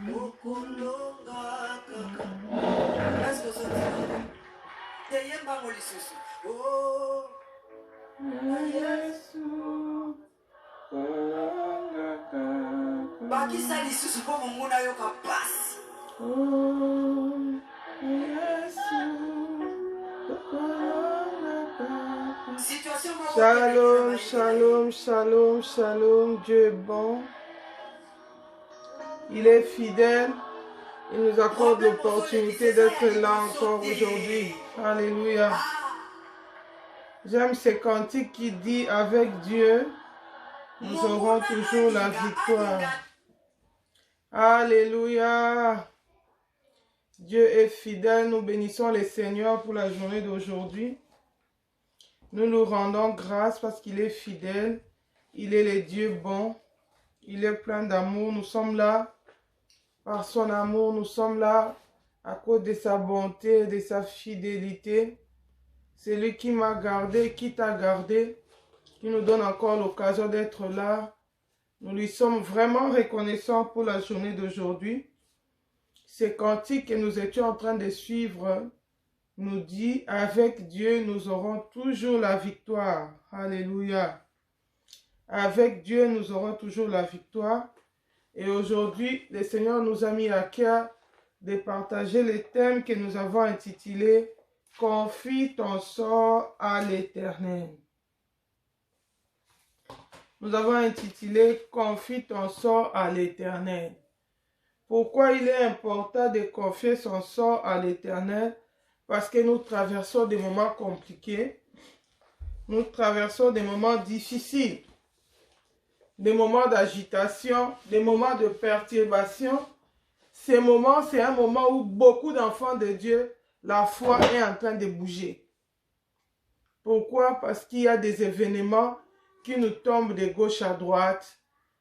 Okulonga kaka. Est-ce que ça dit? Teyemba molisusu. Oh, Yesu. Bakisa lisusu po monguna yo kapasi. Shalom, shalom, shalom, shalom. Dieu est bon. Il est fidèle. Il nous accorde l'opportunité d'être là encore aujourd'hui. Alléluia. J'aime ces cantiques qui dit avec Dieu, nous aurons toujours la victoire. Alléluia. Dieu est fidèle. Nous bénissons le Seigneur pour la journée d'aujourd'hui. Nous nous rendons grâce parce qu'il est fidèle. Il est le Dieu bon. Il est plein d'amour. Nous sommes là par son amour. Nous sommes là à cause de sa bonté, de sa fidélité. C'est lui qui m'a gardé, qui t'a gardé, qui nous donne encore l'occasion d'être là. Nous lui sommes vraiment reconnaissants pour la journée d'aujourd'hui. Ces cantiques que nous étions en train de suivre nous dit, avec Dieu, nous aurons toujours la victoire. Alléluia. Avec Dieu, nous aurons toujours la victoire. Et aujourd'hui, le Seigneur nous a mis à cœur de partager les thèmes que nous avons intitulés « Confie ton sort à l'Éternel ». Nous avons intitulé « Confie ton sort à l'Éternel ». Pourquoi il est important de confier son sort à l'Éternel? Parce que nous traversons des moments compliqués, nous traversons des moments difficiles, des moments d'agitation, des moments de perturbation. Ces moments, c'est un moment où beaucoup d'enfants de Dieu, la foi est en train de bouger. Pourquoi? Parce qu'il y a des événements qui nous tombent de gauche à droite.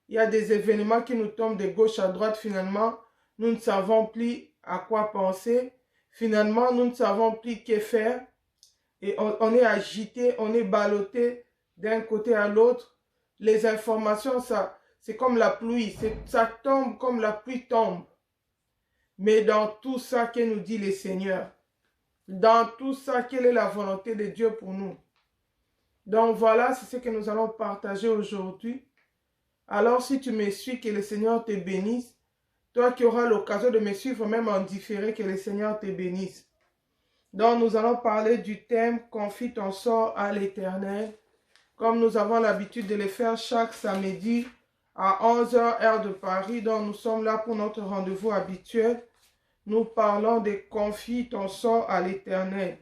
Il y a des événements qui nous tombent de gauche à droite. Finalement, nous ne savons plus à quoi penser. Finalement, nous ne savons plus que faire et on est agité, on est ballotté d'un côté à l'autre. Les informations, c'est comme la pluie, ça tombe comme la pluie tombe. Mais dans tout ça, que nous dit le Seigneur? Dans tout ça, quelle est la volonté de Dieu pour nous? Donc voilà, c'est ce que nous allons partager aujourd'hui. Alors si tu me suis, que le Seigneur te bénisse. Toi qui auras l'occasion de me suivre même en différé, que le Seigneur te bénisse. Donc nous allons parler du thème « Confie ton sort à l'Éternel ». Comme nous avons l'habitude de le faire chaque samedi à 11h heure de Paris. Donc nous sommes là pour notre rendez-vous habituel. Nous parlons de « Confie ton sort à l'Éternel ».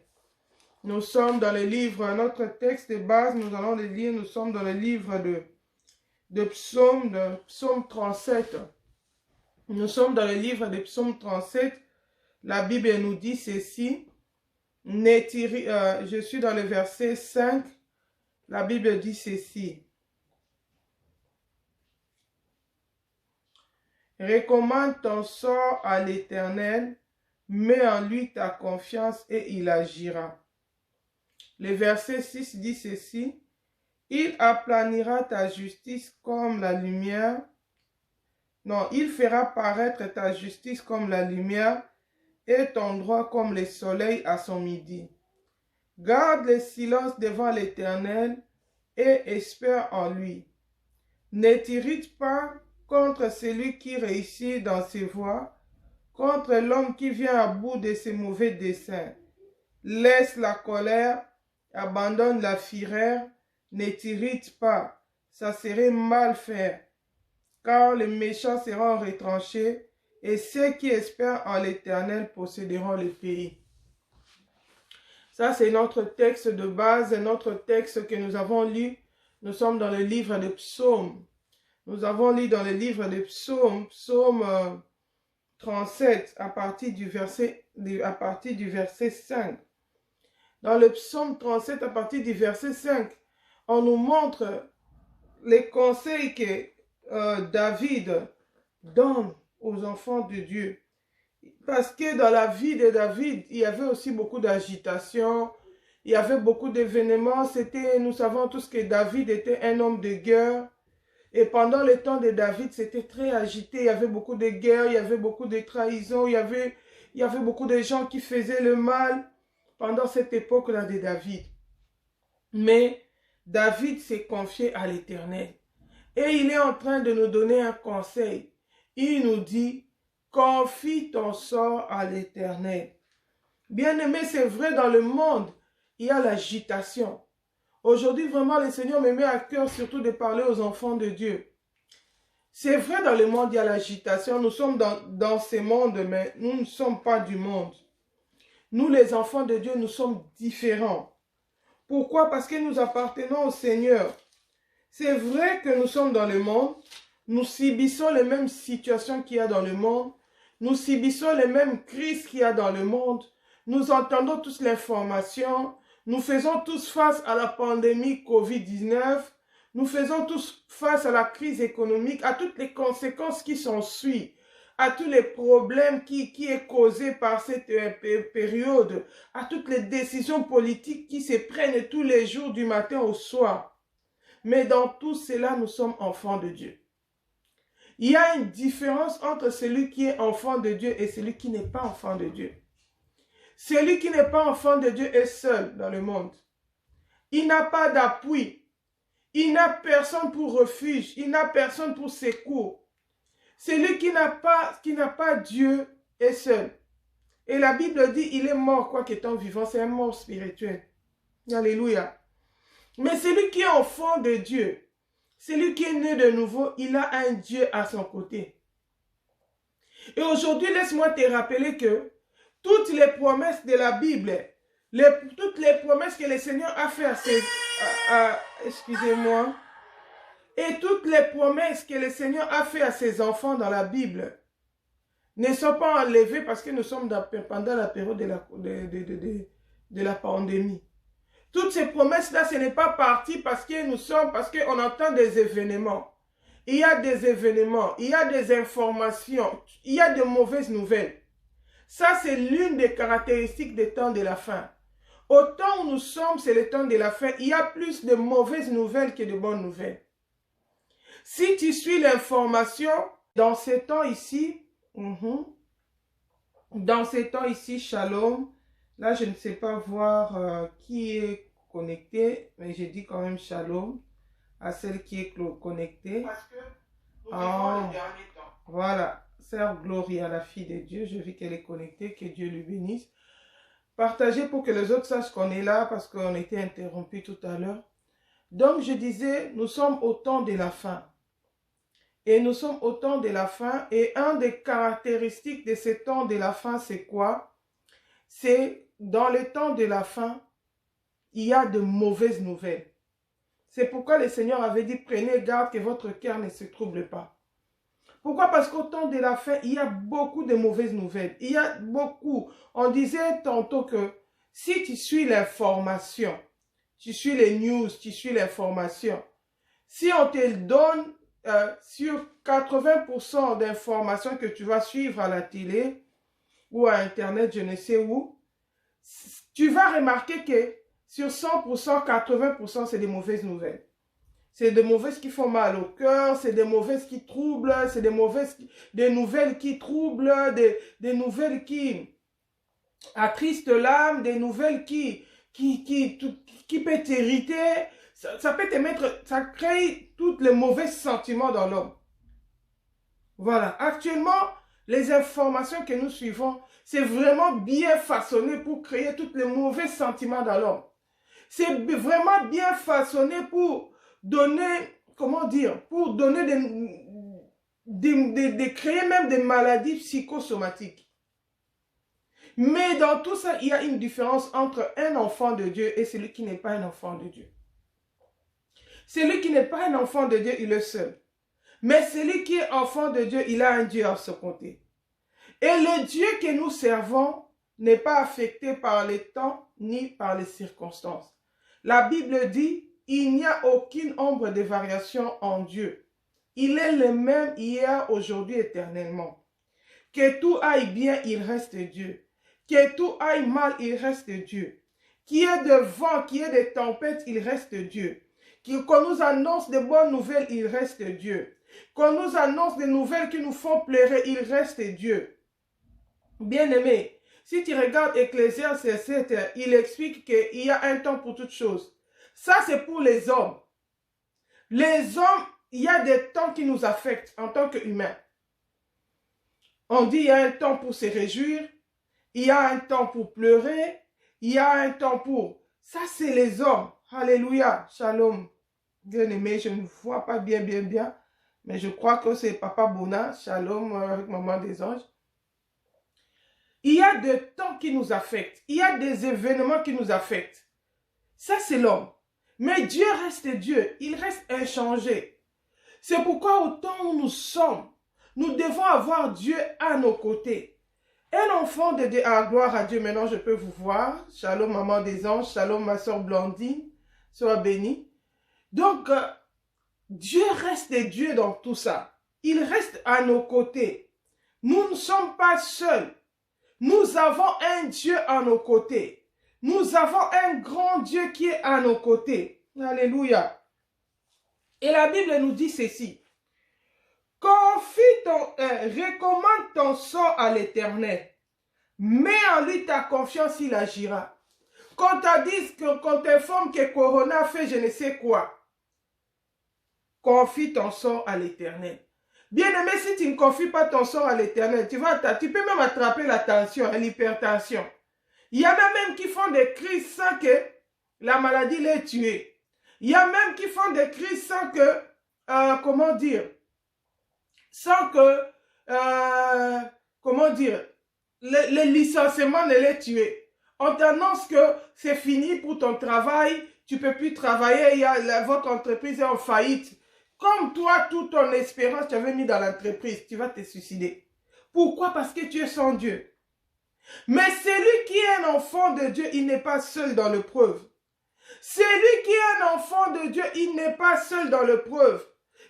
Nous sommes dans le livre, notre texte de base, nous allons le lire, nous sommes dans le livre de Psaume 37. Nous sommes dans le livre de Psaume 37. La Bible nous dit ceci. Je suis dans le verset 5. La Bible dit ceci. Recommande ton sort à l'Éternel, mets en lui ta confiance et il agira. Le verset 6 dit ceci. Il aplanira ta justice comme la lumière. Non, il fera paraître ta justice comme la lumière et ton droit comme le soleil à son midi. Garde le silence devant l'Éternel et espère en lui. Ne t'irrite pas contre celui qui réussit dans ses voies, contre l'homme qui vient à bout de ses mauvais desseins. Laisse la colère, abandonne la fureur, ne t'irrite pas, ça serait mal faire. Car les méchants seront retranchés, et ceux qui espèrent en l'Éternel posséderont le pays. Ça, c'est notre texte de base, notre texte que nous avons lu. Nous sommes dans le livre de Psaumes. Nous avons lu dans le livre de Psaume 37, à partir du verset 5. Dans le Psaume 37, à partir du verset 5, on nous montre les conseils que David donne aux enfants de Dieu. Parce que dans la vie de David, il y avait aussi beaucoup d'agitation, il y avait beaucoup d'événements. Nous savons tous que David était un homme de guerre. Et pendant le temps de David, c'était très agité. Il y avait beaucoup de guerres, il y avait beaucoup de trahisons, il y avait beaucoup de gens qui faisaient le mal pendant cette époque-là de David. Mais David s'est confié à l'Éternel. Et il est en train de nous donner un conseil. Il nous dit, confie ton sort à l'Éternel. Bien-aimé, c'est vrai, dans le monde, il y a l'agitation. Aujourd'hui, vraiment, le Seigneur me met à cœur surtout de parler aux enfants de Dieu. C'est vrai, dans le monde, il y a l'agitation. Nous sommes dans ce monde, mais nous ne sommes pas du monde. Nous, les enfants de Dieu, nous sommes différents. Pourquoi? Parce que nous appartenons au Seigneur. C'est vrai que nous sommes dans le monde. Nous subissons les mêmes situations qu'il y a dans le monde. Nous subissons les mêmes crises qu'il y a dans le monde. Nous entendons tous l'information. Nous faisons tous face à la pandémie COVID-19. Nous faisons tous face à la crise économique, à toutes les conséquences qui s'ensuivent, à tous les problèmes qui est causé par cette période, à toutes les décisions politiques qui se prennent tous les jours du matin au soir. Mais dans tout cela, nous sommes enfants de Dieu. Il y a une différence entre celui qui est enfant de Dieu et celui qui n'est pas enfant de Dieu. Celui qui n'est pas enfant de Dieu est seul dans le monde. Il n'a pas d'appui. Il n'a personne pour refuge. Il n'a personne pour secours. Celui qui n'a pas Dieu est seul. Et la Bible dit, il est mort quoi qu'étant vivant. C'est un mort spirituel. Alléluia. Mais celui qui est enfant de Dieu, celui qui est né de nouveau, il a un Dieu à son côté. Et aujourd'hui, laisse-moi te rappeler que toutes les promesses de la Bible, toutes les promesses que le Seigneur a fait excusez-moi, et toutes les promesses que le Seigneur a fait à ses enfants dans la Bible ne sont pas enlevées parce que nous sommes pendant la période de la pandémie. Toutes ces promesses-là, ce n'est pas parti parce qu'on entend des événements. Il y a des événements, il y a des informations, il y a de mauvaises nouvelles. Ça, c'est l'une des caractéristiques des temps de la fin. Au temps où nous sommes, c'est le temps de la fin. Il y a plus de mauvaises nouvelles que de bonnes nouvelles. Si tu suis l'information, dans ces temps ici, Shalom, là, je ne sais pas voir qui est connecté, mais j'ai dit quand même Shalom à celle qui est connectée. Parce que nous vivons le dernier temps. Voilà. Sœur Gloria, la fille de Dieu, je vis qu'elle est connectée, que Dieu lui bénisse. Partagez pour que les autres sachent qu'on est là parce qu'on était interrompu tout à l'heure. Donc je disais, nous sommes au temps de la fin. Et nous sommes au temps de la fin. Et une des caractéristiques de ce temps de la fin, c'est quoi? C'est dans le temps de la fin, il y a de mauvaises nouvelles. C'est pourquoi le Seigneur avait dit, prenez garde que votre cœur ne se trouble pas. Pourquoi? Parce qu'au temps de la fin, il y a beaucoup de mauvaises nouvelles. Il y a beaucoup. On disait tantôt que si tu suis l'information, tu suis les news, tu suis l'information, si on te donne sur 80% d'informations que tu vas suivre à la télé ou à Internet, je ne sais où, tu vas remarquer que sur 100%, 80%, c'est des mauvaises nouvelles. C'est des mauvaises qui font mal au cœur, c'est des mauvaises qui troublent, c'est des nouvelles qui troublent, des nouvelles qui attristent l'âme, des nouvelles qui peut t'irriter. Ça peut te mettre, ça crée tous les mauvais sentiments dans l'homme. Voilà. Actuellement, les informations que nous suivons, c'est vraiment bien façonné pour créer tous les mauvais sentiments dans l'homme. C'est vraiment bien façonné pour donner, comment dire, pour donner de créer même des maladies psychosomatiques. Mais dans tout ça, il y a une différence entre un enfant de Dieu et celui qui n'est pas un enfant de Dieu. Celui qui n'est pas un enfant de Dieu, il est seul. Mais celui qui est enfant de Dieu, il a un Dieu à son côté. Et le Dieu que nous servons n'est pas affecté par les temps ni par les circonstances. La Bible dit, il n'y a aucune ombre de variation en Dieu. Il est le même hier, aujourd'hui, éternellement. Que tout aille bien, il reste Dieu. Que tout aille mal, il reste Dieu. Qu'il y ait de vent, qu'il y ait des tempêtes, il reste Dieu. qu'on nous annonce de bonnes nouvelles, il reste Dieu. Qu'on nous annonce des nouvelles qui nous font pleurer, il reste Dieu. Bien-aimé, si tu regardes Ecclésiaste 7, il explique qu'il y a un temps pour toutes choses. Ça, c'est pour les hommes. Les hommes, il y a des temps qui nous affectent en tant qu'humains. On dit qu'il y a un temps pour se réjouir, il y a un temps pour pleurer, il y a un temps pour... Ça, c'est les hommes. Alléluia. Shalom. Bien-aimé, je ne vois pas bien, mais je crois que c'est Papa Bona. Shalom avec Maman des Anges. Il y a des temps qui nous affectent. Il y a des événements qui nous affectent. Ça, c'est l'homme. Mais Dieu reste Dieu. Il reste inchangé. C'est pourquoi au temps où nous sommes, nous devons avoir Dieu à nos côtés. Un enfant de Dieu, gloire à Dieu, maintenant je peux vous voir. Shalom Maman des Anges, shalom ma soeur Blandine, sois bénie. Donc, Dieu reste Dieu dans tout ça. Il reste à nos côtés. Nous ne sommes pas seuls. Nous avons un Dieu à nos côtés. Nous avons un grand Dieu qui est à nos côtés. Alléluia. Et la Bible nous dit ceci. Recommande ton sort à l'Éternel. Mets en lui ta confiance, il agira. Quand on t'informe que Corona fait je ne sais quoi, confie ton sort à l'Éternel. Bien-aimé, si tu ne confies pas ton sort à l'Éternel, tu peux même attraper la tension et l'hypertension. Il y en a même qui font des crises sans que la maladie les tue. Il y a même qui font des crises sans que, le licenciement ne les tue. On t'annonce que c'est fini pour ton travail, tu ne peux plus travailler, votre entreprise est en faillite. Comme toi, toute ton espérance, tu avais mis dans l'entreprise, tu vas te suicider. Pourquoi? Parce que tu es sans Dieu. Mais celui qui est un enfant de Dieu, il n'est pas seul dans l'épreuve. Celui qui est un enfant de Dieu, il n'est pas seul dans l'épreuve.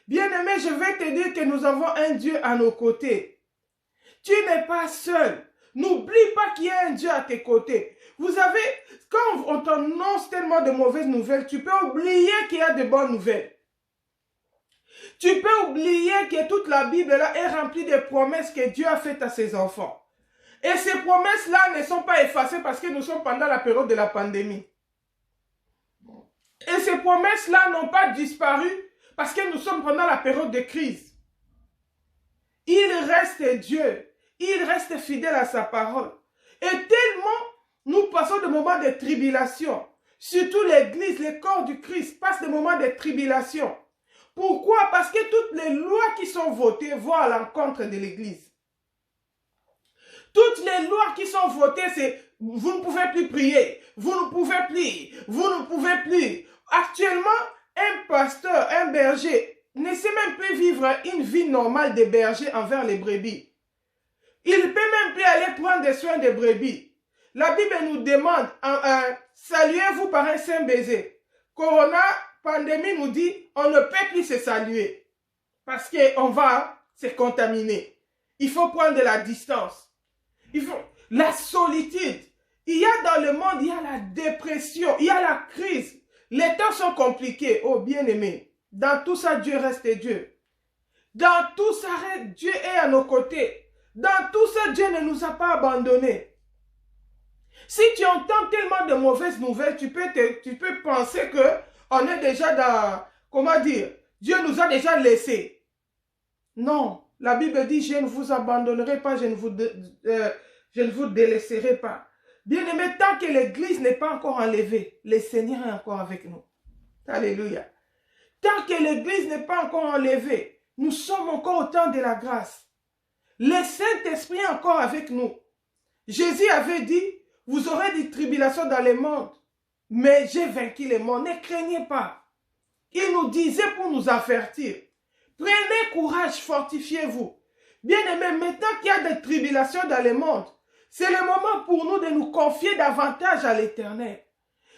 Bien-aimé, je vais te dire que nous avons un Dieu à nos côtés. Tu n'es pas seul. N'oublie pas qu'il y a un Dieu à tes côtés. Vous savez, quand on t'annonce tellement de mauvaises nouvelles, tu peux oublier qu'il y a de bonnes nouvelles. Tu peux oublier que toute la Bible là est remplie de promesses que Dieu a faites à ses enfants. Et ces promesses-là ne sont pas effacées parce que nous sommes pendant la période de la pandémie. Et ces promesses-là n'ont pas disparu parce que nous sommes pendant la période de crise. Il reste Dieu. Il reste fidèle à sa parole. Et tellement nous passons des moments de tribulation. Surtout l'Église, le corps du Christ passe des moments de tribulation. Pourquoi? Parce que toutes les lois qui sont votées vont à l'encontre de l'Église. Toutes les lois qui sont votées, c'est vous ne pouvez plus prier, vous ne pouvez plus. Actuellement, un pasteur, un berger, ne sait même plus vivre une vie normale de berger envers les brebis. Il ne peut même plus aller prendre des soins des brebis. La Bible nous demande, saluez-vous par un saint baiser. Corona, pandémie nous dit, on ne peut plus se saluer parce qu'on va se contaminer. Il faut prendre de la distance. La solitude. Il y a dans le monde, il y a la dépression, il y a la crise. Les temps sont compliqués. Oh bien-aimé, dans tout ça, Dieu reste Dieu. Dans tout ça, Dieu est à nos côtés. Dans tout ça, Dieu ne nous a pas abandonnés. Si tu entends tellement de mauvaises nouvelles, tu peux penser que on est déjà dans, Dieu nous a déjà laissés. Non, la Bible dit, je ne vous abandonnerai pas, je ne vous délaisserai pas. Bien-aimé, tant que l'Église n'est pas encore enlevée, le Seigneur est encore avec nous. Alléluia. Tant que l'Église n'est pas encore enlevée, nous sommes encore au temps de la grâce. Le Saint-Esprit est encore avec nous. Jésus avait dit, vous aurez des tribulations dans le monde, mais j'ai vaincu le monde. Ne craignez pas. Il nous disait pour nous avertir. Prenez courage, fortifiez-vous. Bien-aimés, maintenant qu'il y a des tribulations dans le monde, c'est le moment pour nous de nous confier davantage à l'Éternel.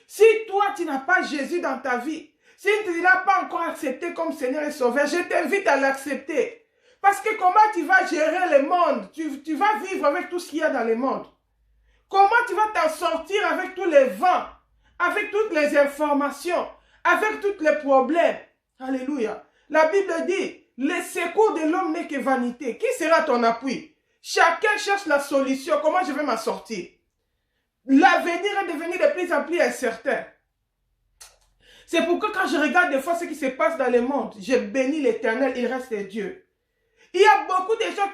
Si toi, tu n'as pas Jésus dans ta vie, si tu ne l'as pas encore accepté comme Seigneur et Sauveur, je t'invite à l'accepter. Parce que comment tu vas gérer le monde? Tu vas vivre avec tout ce qu'il y a dans le monde. Comment tu vas t'en sortir avec tous les vents, avec toutes les informations, avec tous les problèmes. Alléluia. La Bible dit, le secours de l'homme n'est que vanité. Qui sera ton appui? Chacun cherche la solution. Comment je vais m'en sortir? L'avenir est devenu de plus en plus incertain. C'est pourquoi quand je regarde des fois ce qui se passe dans le monde, je bénis l'Éternel, il reste Dieu. Il y a beaucoup de gens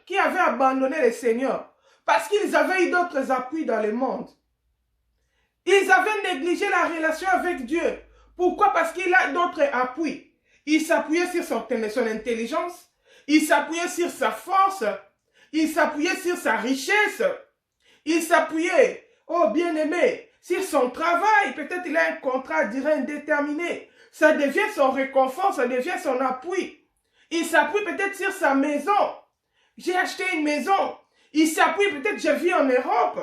qui avaient abandonné le Seigneur parce qu'ils avaient eu d'autres appuis dans le monde. Ils avaient négligé la relation avec Dieu. Pourquoi? Parce qu'il a d'autres appuis. Il s'appuyait sur son intelligence, il s'appuyait sur sa force, il s'appuyait sur sa richesse, il s'appuyait, oh bien-aimé, sur son travail. Peut-être il a un contrat à durée indéterminée. Ça devient son réconfort, ça devient son appui. Il s'appuie peut-être sur sa maison. J'ai acheté une maison. Il s'appuie peut-être, je vis en Europe.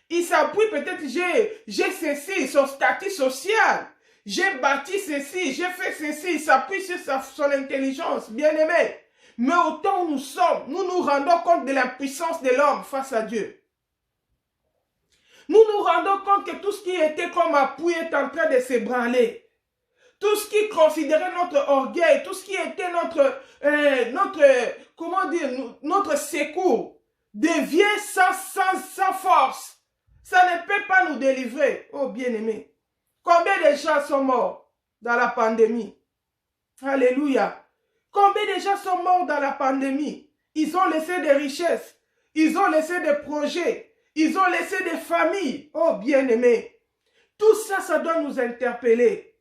Il s'appuie peut-être, j'ai ceci, son statut social. J'ai bâti ceci, j'ai fait ceci. Il s'appuie sur son intelligence, bien-aimé. Mais autant nous sommes, nous nous rendons compte de l'impuissance de l'homme face à Dieu. Nous nous rendons compte que tout ce qui était comme appui est en train de s'ébranler. Tout ce qui considérait notre orgueil, tout ce qui était notre secours, devient sans force. Ça ne peut pas nous délivrer. Oh bien-aimé. Combien de gens sont morts dans la pandémie? Alléluia. Combien de gens sont morts dans la pandémie? Ils ont laissé des richesses. Ils ont laissé des projets. Ils ont laissé des familles. Oh bien-aimé. Tout ça, ça doit nous interpeller.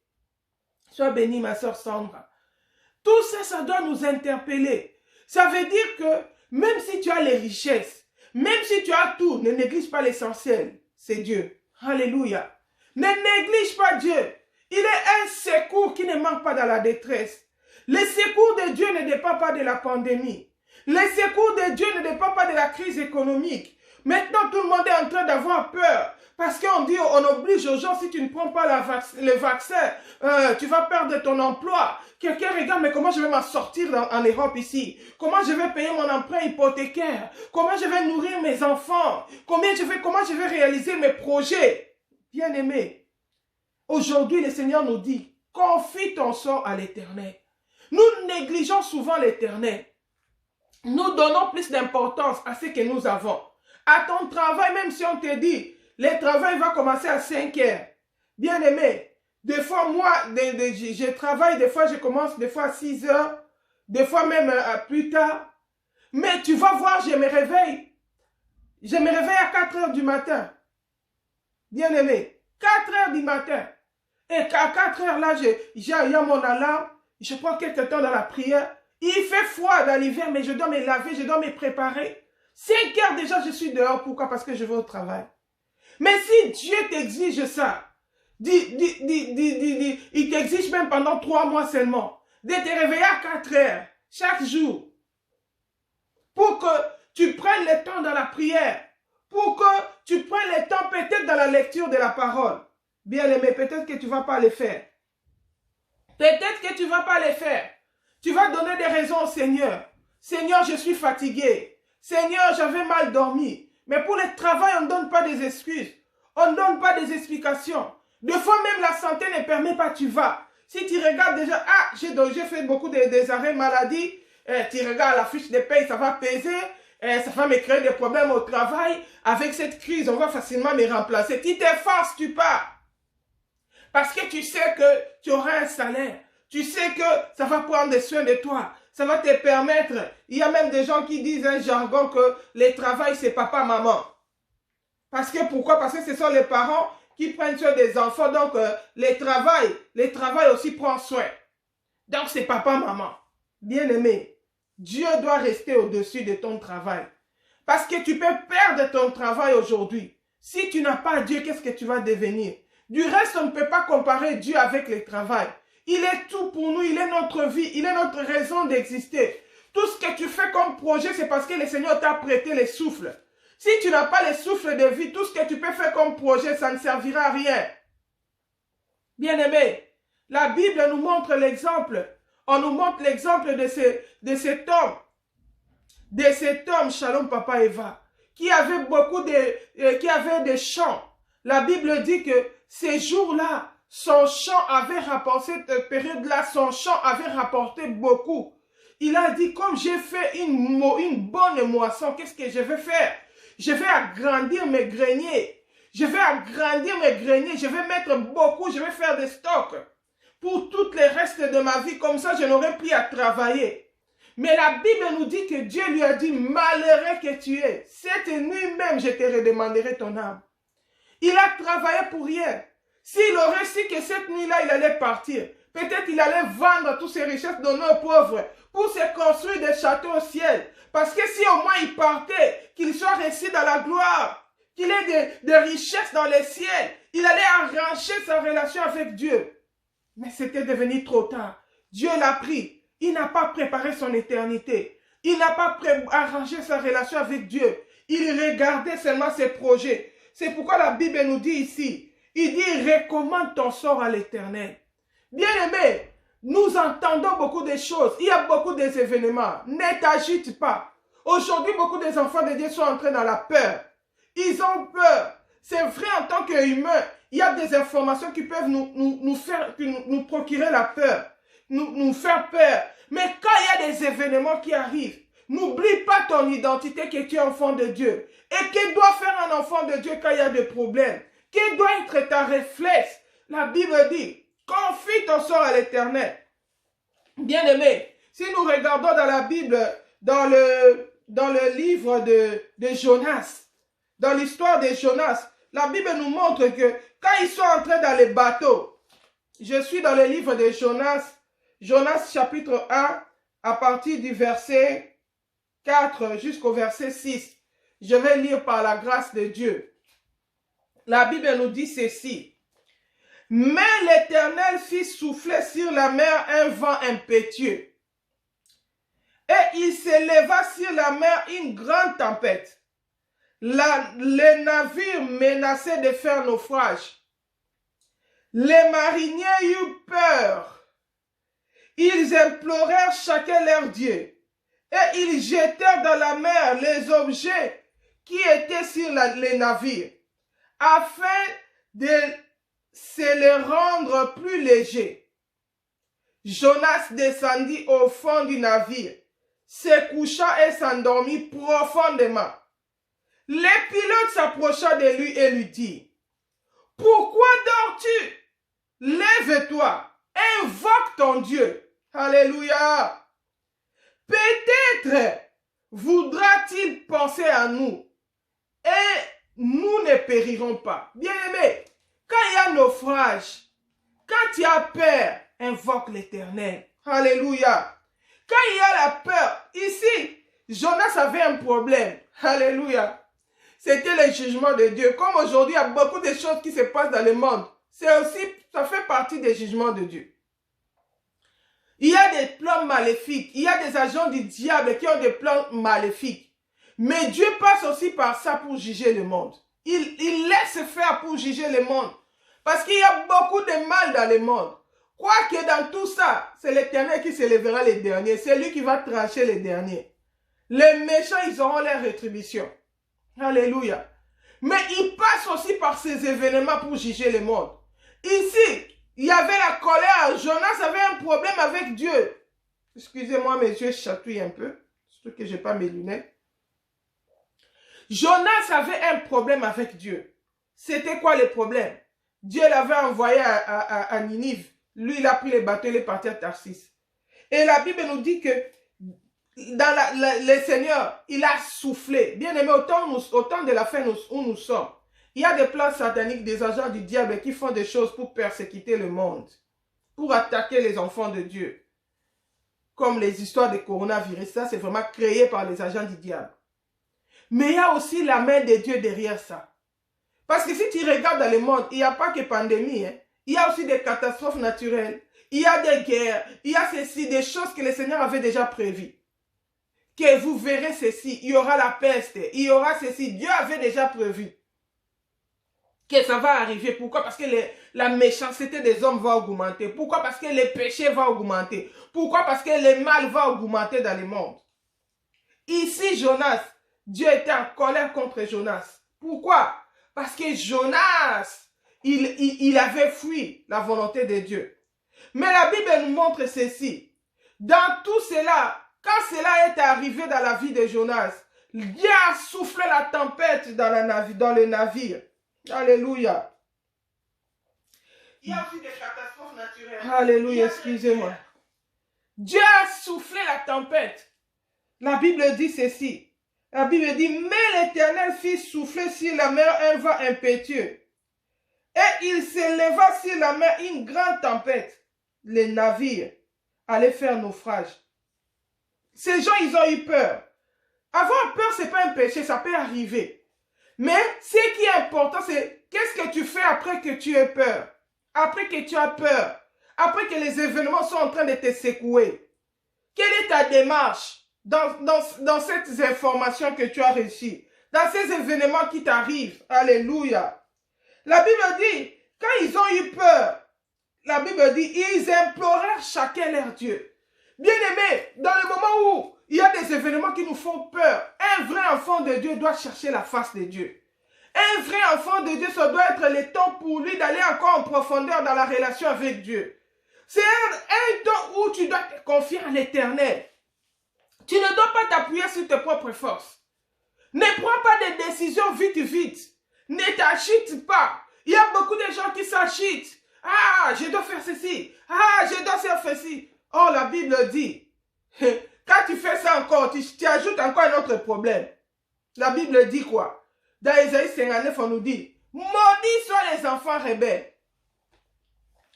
Sois bénie, ma soeur Sandra. Tout ça, ça doit nous interpeller. Ça veut dire que même si tu as les richesses, même si tu as tout, ne néglige pas l'essentiel. C'est Dieu. Alléluia. Ne néglige pas Dieu. Il est un secours qui ne manque pas dans la détresse. Le secours de Dieu ne dépend pas de la pandémie. Le secours de Dieu ne dépend pas de la crise économique. Maintenant, tout le monde est en train d'avoir peur. Parce qu'on dit, on oblige aux gens, si tu ne prends pas le vaccin, tu vas perdre ton emploi. Quelqu'un regarde, mais comment je vais m'en sortir en Europe ici? Comment je vais payer mon emprunt hypothécaire? Comment je vais nourrir mes enfants? Comment je vais réaliser mes projets? Bien-aimés, aujourd'hui, le Seigneur nous dit, confie ton sort à l'Éternel. Nous négligeons souvent l'Éternel. Nous donnons plus d'importance à ce que nous avons. À ton travail, même si on te dit, le travail va commencer à 5 heures. Bien-aimé, des fois, moi, je travaille, des fois, je commence, des fois à 6 heures, des fois même plus tard. Mais tu vas voir, je me réveille. Je me réveille à 4 heures du matin. Bien-aimé, 4 heures du matin. Et à 4 heures, là, il y a mon alarme. Je prends quelques temps dans la prière. Il fait froid dans l'hiver, mais je dois me laver, je dois me préparer. 5 heures déjà, je suis dehors. Pourquoi? Parce que je vais au travail. Mais si Dieu t'exige ça, il t'exige même pendant 3 mois seulement, de te réveiller à 4 heures, chaque jour, pour que tu prennes le temps dans la prière, pour que tu prennes le temps peut-être dans la lecture de la parole. Bien aimé, peut-être que tu ne vas pas le faire. Peut-être que tu ne vas pas le faire. Tu vas donner des raisons au Seigneur. Seigneur, je suis fatigué. Seigneur, j'avais mal dormi. Mais pour le travail, on ne donne pas des excuses. On ne donne pas des explications. Des fois, même la santé ne permet pas, tu vas. Si tu regardes déjà, j'ai fait beaucoup des arrêts maladie, tu regardes la fiche de paye, ça va peser, ça va me créer des problèmes au travail. Avec cette crise, on va facilement me remplacer. Tu t'effaces, tu pars. Parce que tu sais que tu auras un salaire. Tu sais que ça va prendre soin de toi. Ça va te permettre. Il y a même des gens qui disent un jargon que le travail, c'est papa, maman. Parce que pourquoi? Parce que ce sont les parents qui prennent soin des enfants. Donc, le travail aussi prend soin. Donc, c'est papa, maman. Bien-aimé, Dieu doit rester au-dessus de ton travail. Parce que tu peux perdre ton travail aujourd'hui. Si tu n'as pas Dieu, qu'est-ce que tu vas devenir? Du reste, on ne peut pas comparer Dieu avec le travail. Il est tout pour nous, il est notre vie, il est notre raison d'exister. Tout ce que tu fais comme projet, c'est parce que le Seigneur t'a prêté le souffle. Si tu n'as pas le souffle de vie, tout ce que tu peux faire comme projet, ça ne servira à rien. Bien-aimé, la Bible nous montre l'exemple. On nous montre l'exemple de cet homme, Shalom Papa Eva, qui avait des champs. La Bible dit que ces jours-là, son champ avait rapporté, cette période-là, son champ avait rapporté beaucoup. Il a dit, comme j'ai fait une bonne moisson, qu'est-ce que je vais faire? Je vais agrandir mes greniers. Je vais agrandir mes greniers. Je vais mettre beaucoup. Je vais faire des stocks pour tout le reste de ma vie. Comme ça, je n'aurai plus à travailler. Mais la Bible nous dit que Dieu lui a dit, malheureux que tu es, cette nuit même, je te redemanderai ton âme. Il a travaillé pour rien. S'il aurait su que cette nuit-là, il allait partir, peut-être il allait vendre toutes ses richesses, donner aux pauvres, pour se construire des châteaux au ciel. Parce que si au moins il partait, qu'il soit resté dans la gloire, qu'il ait des richesses dans les ciels, il allait arranger sa relation avec Dieu. Mais c'était devenu trop tard. Dieu l'a pris. Il n'a pas préparé son éternité. Il n'a pas arrangé sa relation avec Dieu. Il regardait seulement ses projets. C'est pourquoi la Bible nous dit ici, il dit, recommande ton sort à l'Éternel. Bien-aimé, nous entendons beaucoup de choses. Il y a beaucoup d'événements. Ne t'agite pas. Aujourd'hui, beaucoup des enfants de Dieu sont entrés dans la peur. Ils ont peur. C'est vrai, en tant qu'humains, il y a des informations qui peuvent nous procurer la peur, nous faire peur. Mais quand il y a des événements qui arrivent, n'oublie pas ton identité, que tu es enfant de Dieu. Et que doit faire un enfant de Dieu quand il y a des problèmes? Quel doit être ta réflexe? La Bible dit, confie ton sort à l'Éternel. Bien-aimé, si nous regardons dans la Bible, dans le livre de Jonas, dans l'histoire de Jonas, la Bible nous montre que quand ils sont entrés dans les bateaux, je suis dans le livre de Jonas, Jonas chapitre 1, à partir du verset 4 jusqu'au verset 6. Je vais lire par la grâce de Dieu. La Bible nous dit ceci. Mais l'Éternel fit souffler sur la mer un vent impétueux. Et il s'éleva sur la mer une grande tempête. Les navires menaçaient de faire naufrage. Les mariniers eurent peur. Ils implorèrent chacun leur Dieu. Et ils jetèrent dans la mer les objets qui étaient sur les navires, afin de se les rendre plus légers. Jonas descendit au fond du navire, se coucha et s'endormit profondément. Le pilote s'approcha de lui et lui dit, « Pourquoi dors-tu? Lève-toi, invoque ton Dieu. » Alléluia. Peut-être voudra-t-il penser à nous et nous ne périrons pas. Bien-aimé, quand il y a naufrage, quand tu as peur, invoque l'Éternel. Alléluia. Quand il y a la peur, ici, Jonas avait un problème. Alléluia. C'était le jugement de Dieu. Comme aujourd'hui, il y a beaucoup de choses qui se passent dans le monde. Ça fait partie des jugements de Dieu. Il y a des plans maléfiques. Il y a des agents du diable qui ont des plans maléfiques. Mais Dieu passe aussi par ça pour juger le monde. Il laisse faire pour juger le monde. Parce qu'il y a beaucoup de mal dans le monde. Quoique dans tout ça, c'est l'Éternel qui se lèvera les derniers. C'est lui qui va trancher les derniers. Les méchants, ils auront leur rétribution. Alléluia. Mais il passe aussi par ces événements pour juger le monde. Ici, il y avait la colère. Jonas avait un problème avec Dieu. Excusez-moi, mes yeux chatouillent un peu. Surtout que je n'ai pas mes lunettes. Jonas avait un problème avec Dieu. C'était quoi le problème? Dieu l'avait envoyé à Ninive. Lui, il a pris les bateaux, il est parti à Tarsis. Et la Bible nous dit que dans le Seigneur, il a soufflé. Bien aimé, au temps de la fin où nous sommes, il y a des plans sataniques, des agents du diable qui font des choses pour persécuter le monde, pour attaquer les enfants de Dieu. Comme les histoires de coronavirus, ça c'est vraiment créé par les agents du diable. Mais il y a aussi la main de Dieu derrière ça. Parce que si tu regardes dans le monde, il n'y a pas que pandémie. Hein. Il y a aussi des catastrophes naturelles. Il y a des guerres. Il y a ceci, des choses que le Seigneur avait déjà prévues. Que vous verrez ceci. Il y aura la peste. Il y aura ceci. Dieu avait déjà prévu que ça va arriver. Pourquoi? Parce que la méchanceté des hommes va augmenter. Pourquoi? Parce que le péché va augmenter. Pourquoi? Parce que le mal va augmenter dans le monde. Ici, Jonas, Dieu était en colère contre Jonas. Pourquoi? Parce que Jonas, il avait fui la volonté de Dieu. Mais la Bible nous montre ceci. Dans tout cela, quand cela est arrivé dans la vie de Jonas, Dieu a soufflé la tempête dans le navire. Alléluia. Il y a aussi des catastrophes naturelles. Alléluia, excusez-moi. Dieu a soufflé la tempête. La Bible dit ceci. La Bible dit, mais l'Éternel fit souffler sur la mer un vent impétueux. Et il s'éleva sur la mer une grande tempête. Les navires allaient faire naufrage. Ces gens, ils ont eu peur. Avoir peur, ce n'est pas un péché, ça peut arriver. Mais ce qui est important, c'est qu'est-ce que tu fais après que tu aies peur? Après que tu as peur? Après que les événements sont en train de te secouer? Quelle est ta démarche dans ces informations que tu as reçues? Dans ces événements qui t'arrivent? Alléluia. La Bible dit, quand ils ont eu peur, la Bible dit, ils implorèrent chacun leur Dieu. Bien-aimés, dans le moment où il y a des événements qui nous font peur, un vrai enfant de Dieu doit chercher la face de Dieu. Un vrai enfant de Dieu, ça doit être le temps pour lui d'aller encore en profondeur dans la relation avec Dieu. C'est un temps où tu dois te confier à l'Éternel. Tu ne dois pas t'appuyer sur tes propres forces. Ne prends pas de décisions vite, vite. Ne t'agites pas. Il y a beaucoup de gens qui s'agitent. Ah, je dois faire ceci. Ah, je dois faire ceci. Oh, la Bible dit, quand tu fais ça encore, tu ajoutes encore un autre problème. La Bible dit quoi? Dans Ésaïe 59, on nous dit, maudits soient les enfants rebelles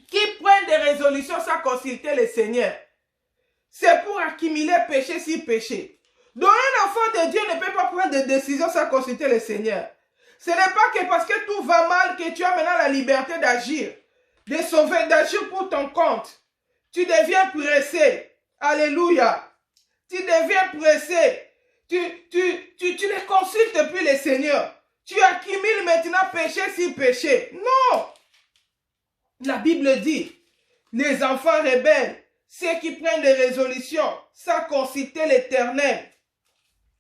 qui prennent des résolutions sans consulter le Seigneur. C'est pour accumuler péché sur péché. Donc un enfant de Dieu ne peut pas prendre des décisions sans consulter le Seigneur. Ce n'est pas que parce que tout va mal que tu as maintenant la liberté d'agir, de sauver, d'agir pour ton compte. Tu deviens pressé. Alléluia. Tu deviens pressé. Tu ne consultes plus le Seigneur. Tu accumules maintenant péché sur péché. Non. La Bible dit, les enfants rebelles, ceux qui prennent des résolutions sans consulter l'Éternel.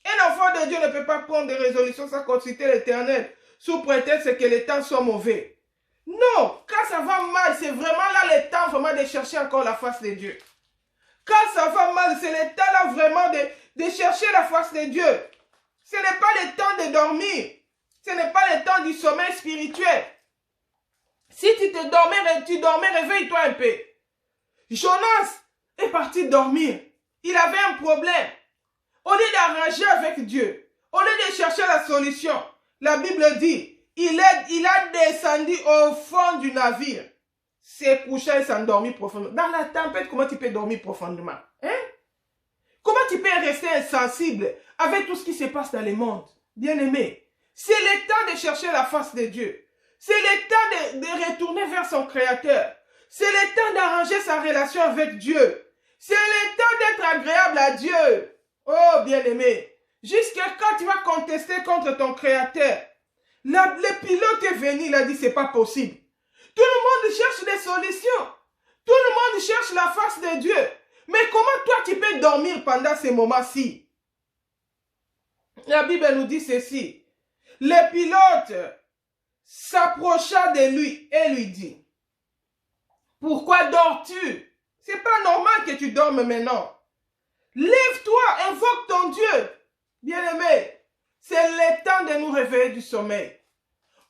Un enfant de Dieu ne peut pas prendre des résolutions sans consulter l'Éternel sous prétexte que les temps sont mauvais. Non, quand ça va mal, c'est vraiment là le temps vraiment de chercher encore la face de Dieu. Quand ça va mal, c'est le temps là vraiment de chercher la face de Dieu. Ce n'est pas le temps de dormir. Ce n'est pas le temps du sommeil spirituel. Si tu dormais, réveille-toi un peu. Jonas est parti dormir. Il avait un problème. Au lieu d'arranger avec Dieu, au lieu de chercher la solution, la Bible dit, il a descendu au fond du navire. S'est couché et s'endormi profondément. Dans la tempête, comment tu peux dormir profondément? Hein? Comment tu peux rester insensible avec tout ce qui se passe dans le monde? Bien-aimé, c'est le temps de chercher la face de Dieu. C'est le temps de retourner vers son Créateur. C'est le temps d'arranger sa relation avec Dieu. C'est le temps d'être agréable à Dieu. Oh, bien-aimé, jusqu'à quand tu vas contester contre ton Créateur? Le pilote est venu, il a dit, c'est pas possible. Tout le monde cherche des solutions. Tout le monde cherche la face de Dieu. Mais comment toi tu peux dormir pendant ces moments-ci? La Bible nous dit ceci. Le pilote s'approcha de lui et lui dit, pourquoi dors-tu? C'est pas normal que tu dormes maintenant. Lève-toi, invoque ton Dieu. Bien-aimé, c'est le temps de nous réveiller du sommeil.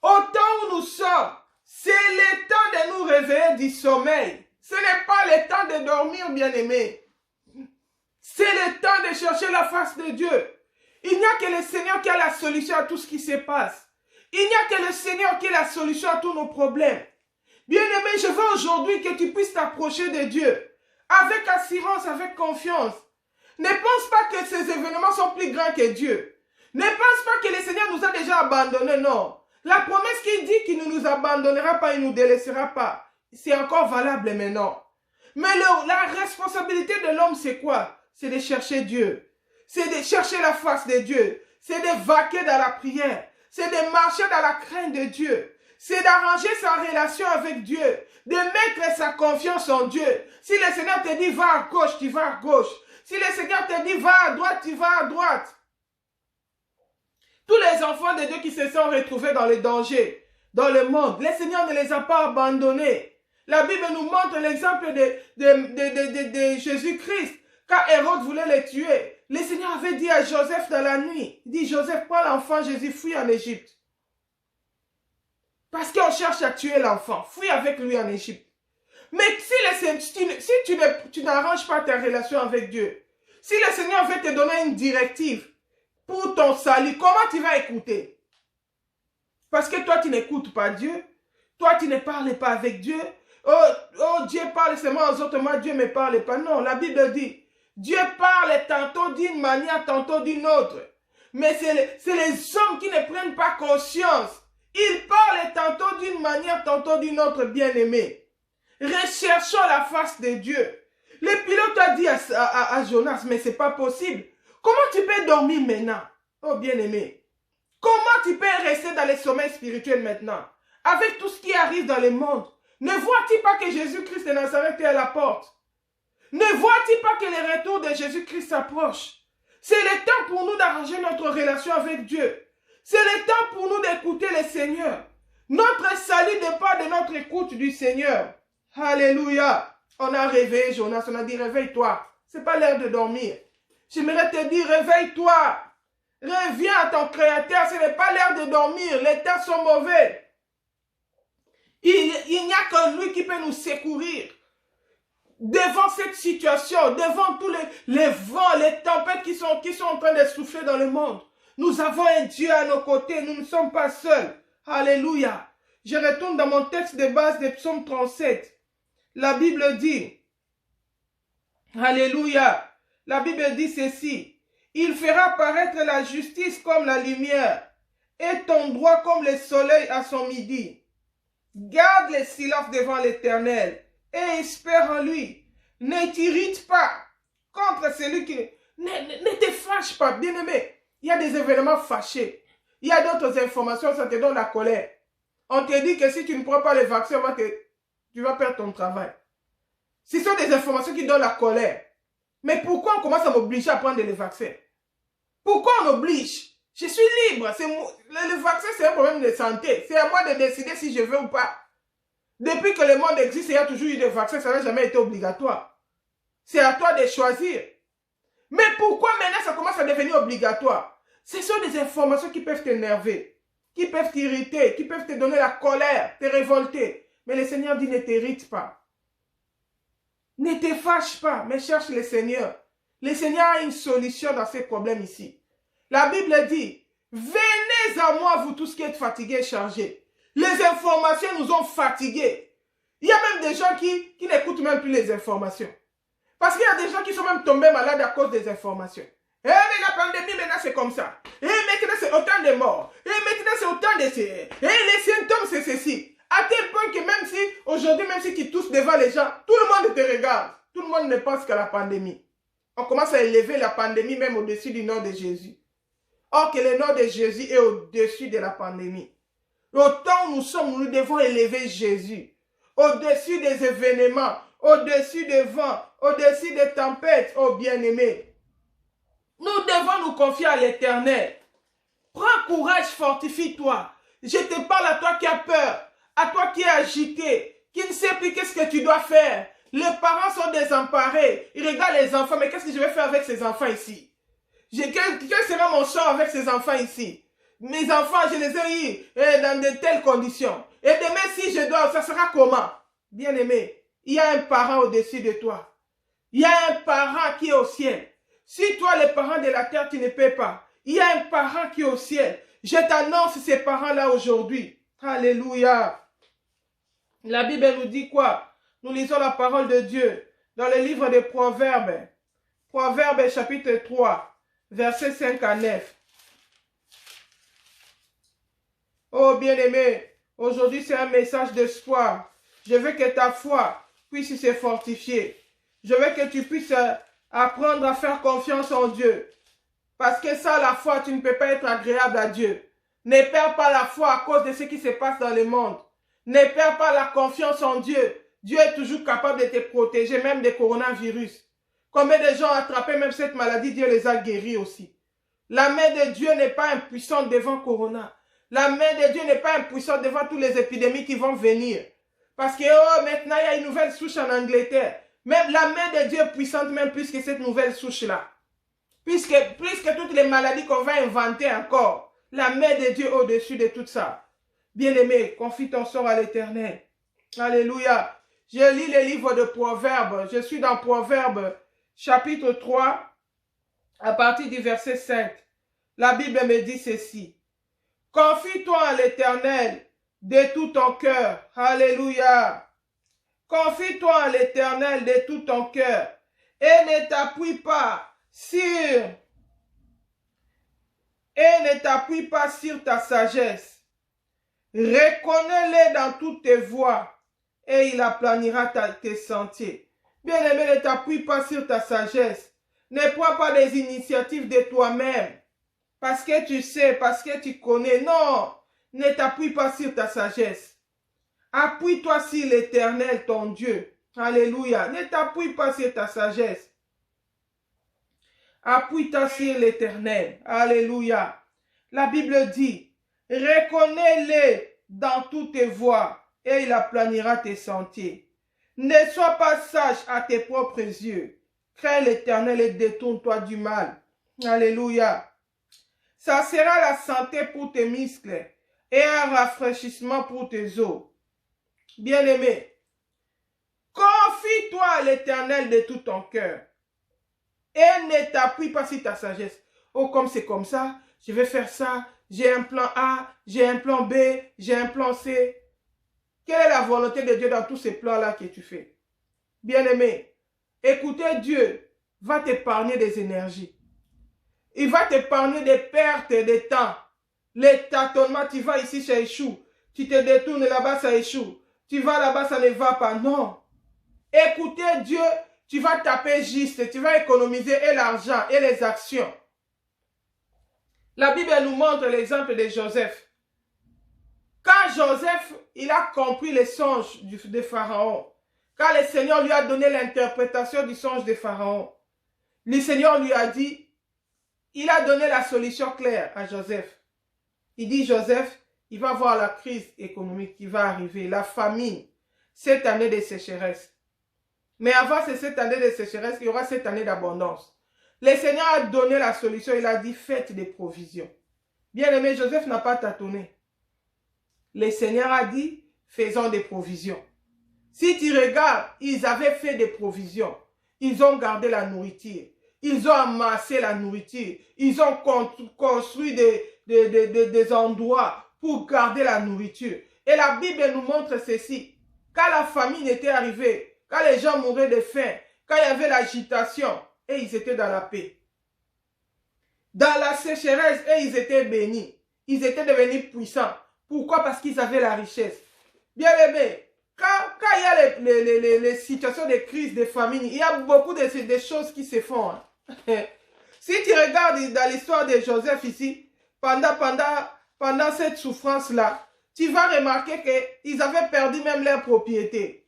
Au temps où nous sommes, c'est le temps de nous réveiller du sommeil. Ce n'est pas le temps de dormir, bien-aimé. C'est le temps de chercher la face de Dieu. Il n'y a que le Seigneur qui a la solution à tout ce qui se passe. Il n'y a que le Seigneur qui a la solution à tous nos problèmes. Bien-aimé, je veux aujourd'hui que tu puisses t'approcher de Dieu avec assurance, avec confiance. Ne pense pas que ces événements sont plus grands que Dieu. Ne pense pas que le Seigneur nous a déjà abandonnés, non. La promesse qu'il dit qu'il ne nous abandonnera pas, il ne nous délaissera pas, c'est encore valable maintenant. Mais la responsabilité de l'homme, c'est quoi? C'est de chercher Dieu. C'est de chercher la face de Dieu. C'est de vaquer dans la prière. C'est de marcher dans la crainte de Dieu. C'est d'arranger sa relation avec Dieu. De mettre sa confiance en Dieu. Si le Seigneur te dit va à gauche, tu vas à gauche. Si le Seigneur te dit va à droite, tu vas à droite. Tous les enfants de Dieu qui se sont retrouvés dans les dangers, dans le monde. Le Seigneur ne les a pas abandonnés. La Bible nous montre l'exemple de Jésus-Christ. Quand Hérode voulait les tuer, le Seigneur avait dit à Joseph dans la nuit, il dit, Joseph, prends l'enfant Jésus, fuis en Égypte. Parce qu'on cherche à tuer l'enfant, fuis avec lui en Égypte. Mais si tu n'arranges pas ta relation avec Dieu, si le Seigneur veut te donner une directive pour ton salut, comment tu vas écouter? Parce que toi, tu n'écoutes pas Dieu. Toi, tu ne parles pas avec Dieu. Oh, Dieu parle seulement aux autres, moi, Dieu ne me parle pas. Non, la Bible dit, Dieu parle tantôt d'une manière, tantôt d'une autre. Mais c'est les hommes qui ne prennent pas conscience. Ils parlent tantôt d'une manière, tantôt d'une autre, bien-aimé. Recherchons la face de Dieu. Le pilote a dit à Jonas, mais ce n'est pas possible. Comment tu peux dormir maintenant? Oh, bien-aimé. Comment tu peux rester dans le sommeil spirituel maintenant? Avec tout ce qui arrive dans le monde. Ne vois-tu pas que Jésus-Christ de Nazareth est à la porte? Ne vois-tu pas que le retour de Jésus-Christ s'approche? C'est le temps pour nous d'arranger notre relation avec Dieu. C'est le temps pour nous d'écouter le Seigneur. Notre salut dépend de notre écoute du Seigneur. Alléluia. On a réveillé Jonas, on a dit réveille-toi. Ce n'est pas l'heure de dormir. J'aimerais te dire réveille-toi. Reviens à ton Créateur, ce n'est pas l'heure de dormir. Les temps sont mauvais. Il n'y a que lui qui peut nous secourir. Devant cette situation, devant tous les vents, les tempêtes qui sont en train de souffler dans le monde, nous avons un Dieu à nos côtés, nous ne sommes pas seuls. Alléluia. Je retourne dans mon texte de base de Psaume 37. La Bible dit, Alléluia, la Bible dit ceci, il fera paraître la justice comme la lumière et ton droit comme le soleil à son midi. Garde le silence devant l'Éternel et espère en lui. Ne t'irrite pas contre celui qui... Ne te fâche pas, bien-aimé. Il y a des événements fâchés. Il y a d'autres informations, ça te donne la colère. On te dit que si tu ne prends pas le vaccin, tu vas perdre ton travail. Ce sont des informations qui donnent la colère. Mais pourquoi on commence à m'obliger à prendre les vaccins? Pourquoi on oblige? Je suis libre. Le vaccin, c'est un problème de santé. C'est à moi de décider si je veux ou pas. Depuis que le monde existe, il y a toujours eu des vaccins, ça n'a jamais été obligatoire. C'est à toi de choisir. Mais pourquoi maintenant ça commence à devenir obligatoire? Ce sont des informations qui peuvent t'énerver, qui peuvent t'irriter, qui peuvent te donner la colère, te révolter. Mais le Seigneur dit ne t'irrite pas. Ne te fâche pas, mais cherche le Seigneur. Le Seigneur a une solution dans ces problèmes ici. La Bible dit, venez à moi vous tous qui êtes fatigués et chargés. Les informations nous ont fatigués. Il y a même des gens qui n'écoutent même plus les informations. Parce qu'il y a des gens qui sont même tombés malades à cause des informations. Eh, mais la pandémie, maintenant, c'est comme ça. Et maintenant, c'est autant de morts. Et maintenant, c'est autant de... Et les symptômes, c'est ceci. À tel point que même si, aujourd'hui, même si tu tousses devant les gens, tout le monde te regarde. Tout le monde ne pense qu'à la pandémie. On commence à élever la pandémie même au-dessus du nom de Jésus. Or que le nom de Jésus est au-dessus de la pandémie. Autant nous sommes, nous devons élever Jésus. Au-dessus des événements, au-dessus des vents, au-dessus des tempêtes, oh bien-aimés. Nous devons nous confier à l'Éternel. Prends courage, fortifie-toi. Je te parle à toi qui as peur, à toi qui es agité, qui ne sais plus qu'est-ce que tu dois faire. Les parents sont désemparés. Ils regardent les enfants, mais qu'est-ce que je vais faire avec ces enfants ici? Quel sera mon sort avec ces enfants ici? Mes enfants, je les ai eus dans de telles conditions. Et demain, si je dois, ça sera comment? Bien-aimé, il y a un parent au-dessus de toi. Il y a un parent qui est au ciel. Si toi, les parents de la terre, tu ne peux pas, il y a un parent qui est au ciel. Je t'annonce ces parents-là aujourd'hui. Alléluia. La Bible nous dit quoi? Nous lisons la parole de Dieu dans le livre des Proverbes. Proverbes chapitre 3, versets 5 à 9. Oh bien-aimé, aujourd'hui c'est un message d'espoir. Je veux que ta foi puisse se fortifier. Je veux que tu puisses apprendre à faire confiance en Dieu. Parce que sans la foi, tu ne peux pas être agréable à Dieu. Ne perds pas la foi à cause de ce qui se passe dans le monde. Ne perds pas la confiance en Dieu. Dieu est toujours capable de te protéger, même des coronavirus. Combien de gens ont attrapé même cette maladie, Dieu les a guéris aussi. La main de Dieu n'est pas impuissante devant Corona. La main de Dieu n'est pas impuissante devant toutes les épidémies qui vont venir. Parce que oh, maintenant, il y a une nouvelle souche en Angleterre. Même la main de Dieu est puissante, même plus que cette nouvelle souche-là. Plus que toutes les maladies qu'on va inventer encore. La main de Dieu au-dessus de tout ça. Bien-aimé, confie ton sort à l'Éternel. Alléluia. Je lis le livre de Proverbes. Je suis dans Proverbes, chapitre 3, à partir du verset 5. La Bible me dit ceci. Confie-toi à l'Éternel de tout ton cœur. Alléluia. Confie-toi à l'Éternel de tout ton cœur et ne t'appuie pas sur ta sagesse. Reconnais-le dans toutes tes voies et il aplanira tes sentiers. Bien-aimé, ne t'appuie pas sur ta sagesse. Ne prends pas des initiatives de toi-même. Parce que tu sais, parce que tu connais. Non, ne t'appuie pas sur ta sagesse. Appuie-toi sur l'Éternel, ton Dieu. Alléluia. Ne t'appuie pas sur ta sagesse. Appuie-toi sur l'Éternel. Alléluia. La Bible dit, reconnais-le dans toutes tes voies et il aplanira tes sentiers. Ne sois pas sage à tes propres yeux. Crains l'Éternel et détourne-toi du mal. Alléluia. Ça sera la santé pour tes muscles et un rafraîchissement pour tes os. Bien-aimé, confie-toi à l'Éternel de tout ton cœur et ne t'appuie pas sur ta sagesse. Oh, comme c'est comme ça, je vais faire ça, j'ai un plan A, j'ai un plan B, j'ai un plan C. Quelle est la volonté de Dieu dans tous ces plans-là que tu fais? Bien-aimé, écouter Dieu va t'épargner des énergies. Il va t'épargner des pertes de temps. Les tâtonnements, tu vas ici, ça échoue. Tu te détournes là-bas, ça échoue. Tu vas là-bas, ça ne va pas. Non. Écouter Dieu, tu vas taper juste. Tu vas économiser et l'argent et les actions. La Bible nous montre l'exemple de Joseph. Quand Joseph, il a compris les songes de Pharaon, quand le Seigneur lui a donné l'interprétation du songe de Pharaon, le Seigneur lui a dit, il a donné la solution claire à Joseph. Il dit, Joseph, il va voir la crise économique qui va arriver, la famine, cette année de sécheresse. Mais avant cette année de sécheresse, il y aura cette année d'abondance. Le Seigneur a donné la solution, il a dit, faites des provisions. Bien-aimé, Joseph n'a pas tâtonné. Le Seigneur a dit, faisons des provisions. Si tu regardes, ils avaient fait des provisions. Ils ont gardé la nourriture. Ils ont amassé la nourriture. Ils ont construit des endroits pour garder la nourriture. Et la Bible nous montre ceci. Quand la famine était arrivée, quand les gens mouraient de faim, quand il y avait l'agitation, et ils étaient dans la paix. Dans la sécheresse, et ils étaient bénis. Ils étaient devenus puissants. Pourquoi? Parce qu'ils avaient la richesse. Bien aimé, quand il y a les situations de crise, de famine, il y a beaucoup de choses qui se font. Hein. Si tu regardes dans l'histoire de Joseph ici, pendant cette souffrance-là, tu vas remarquer qu'ils avaient perdu même leur propriété.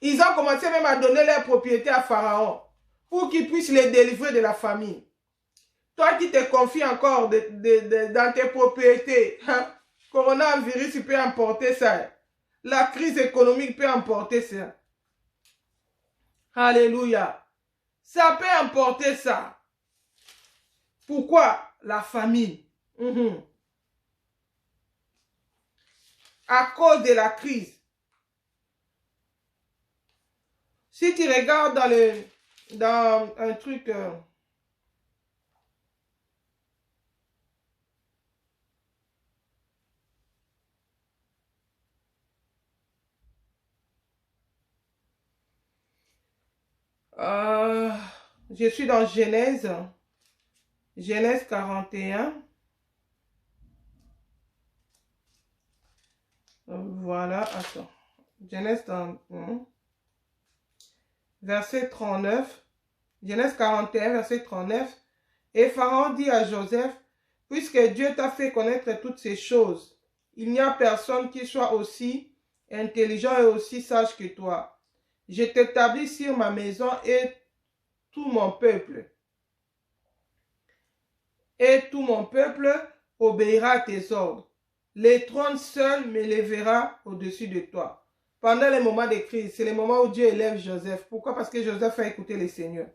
Ils ont commencé même à donner leur propriété à Pharaon pour qu'il puisse les délivrer de la famine. Toi qui te confies encore dans tes propriétés, hein, coronavirus peut emporter ça. La crise économique peut emporter ça. Alléluia. Ça peut emporter ça. Pourquoi? La famine. À cause de la crise. Si tu regardes dans un truc... je suis dans Genèse 41. Voilà, attends. Genèse 31, verset 39. Genèse 41, verset 39. Et Pharaon dit à Joseph, puisque Dieu t'a fait connaître toutes ces choses, il n'y a personne qui soit aussi intelligent et aussi sage que toi. Je t'établis sur ma maison et tout mon peuple obéira à tes ordres. Les trônes seuls m'élèvera au-dessus de toi. Pendant les moments de crise, c'est le moment où Dieu élève Joseph. Pourquoi? Parce que Joseph a écouté le Seigneur.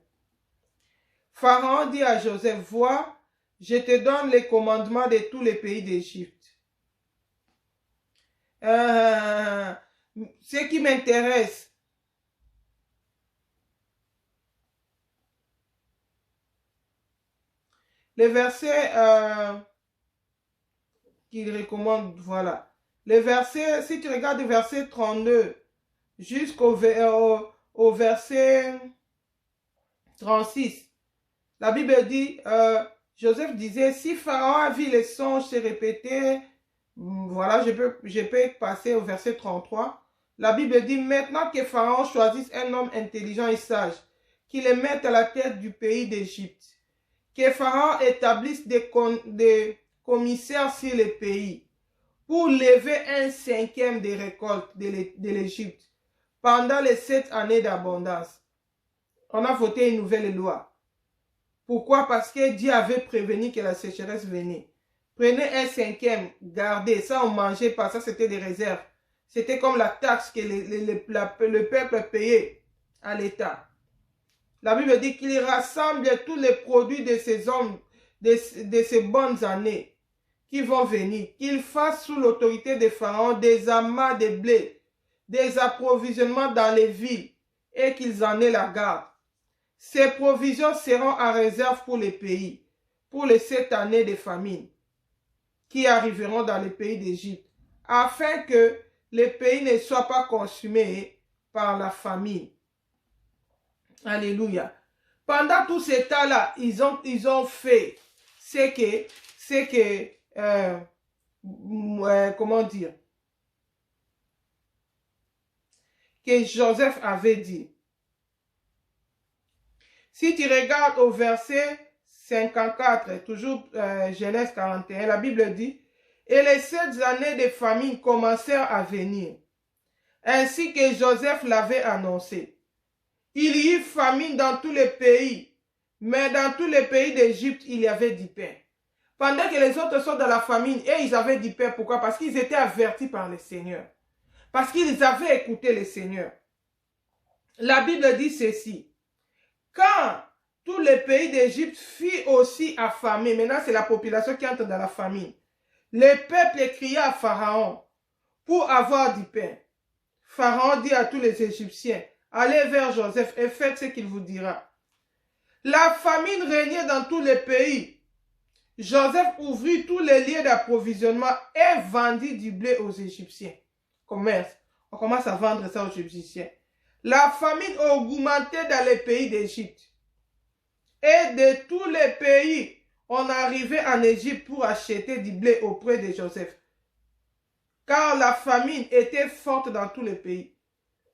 Pharaon dit à Joseph, vois, je te donne les commandements de tous les pays d'Égypte. Ce qui m'intéresse, le verset qu'il recommande, voilà. Le verset, si tu regardes le verset 32 jusqu'au au verset 36, la Bible dit, Joseph disait, si Pharaon a vu les songes se répéter, voilà, je peux passer au verset 33. La Bible dit, maintenant que Pharaon choisisse un homme intelligent et sage, qu'il le mette à la tête du pays d'Égypte, que Pharaon établisse des commissaires sur le pays, pour lever un cinquième des récoltes de l'Égypte, pendant les 7 années d'abondance. On a voté une nouvelle loi. Pourquoi? Parce que Dieu avait prévenu que la sécheresse venait. Prenez un cinquième, gardez, ça on mangeait pas, ça c'était des réserves. C'était comme la taxe que le peuple payait à l'État. La Bible dit qu'il rassemble tous les produits de ces hommes, de ces bonnes années qui vont venir, qu'il fasse sous l'autorité de Pharaon des amas de blé, des approvisionnements dans les villes, et qu'ils en aient la garde. Ces provisions seront en réserve pour les pays, pour les 7 années de famine qui arriveront dans les pays d'Égypte, afin que les pays ne soient pas consumés par la famine. Alléluia. Pendant tout ce temps-là, ils ont fait comment dire, que Joseph avait dit. Si tu regardes au verset 54, toujours Genèse 41, la Bible dit, et les 7 années de famine commencèrent à venir, ainsi que Joseph l'avait annoncé. Il y eut famine dans tous les pays, mais dans tous les pays d'Égypte, il y avait du pain. Pendant que les autres sont dans la famine, et ils avaient du pain. Pourquoi? Parce qu'ils étaient avertis par le Seigneur. Parce qu'ils avaient écouté le Seigneur. La Bible dit ceci. Quand tous les pays d'Égypte furent aussi affamés, maintenant c'est la population qui entre dans la famine, le peuple cria à Pharaon pour avoir du pain. Pharaon dit à tous les Égyptiens, allez vers Joseph et faites ce qu'il vous dira. La famine régnait dans tous les pays. Joseph ouvrit tous les lieux d'approvisionnement et vendit du blé aux Égyptiens. Commerce. On commence à vendre ça aux Égyptiens. La famine augmentait dans les pays d'Égypte. Et de tous les pays, on arrivait en Égypte pour acheter du blé auprès de Joseph. Car la famine était forte dans tous les pays.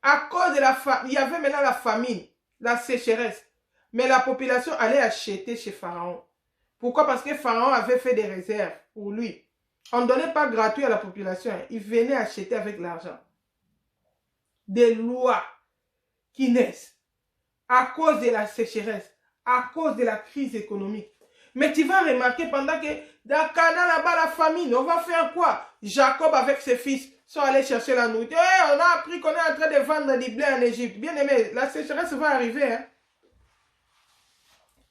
À cause de la famine, il y avait maintenant la famine, la sécheresse. Mais la population allait acheter chez Pharaon. Pourquoi? Parce que Pharaon avait fait des réserves pour lui. On ne donnait pas gratuit à la population. Il venait acheter avec l'argent. Des lois qui naissent à cause de la sécheresse, à cause de la crise économique. Mais tu vas remarquer pendant que dans Canaan là-bas, la famine, on va faire quoi? Jacob avec ses fils sont allés chercher la nourriture. On a appris qu'on est en train de vendre du blé en Égypte. Bien aimé, la sécheresse va arriver. Hein?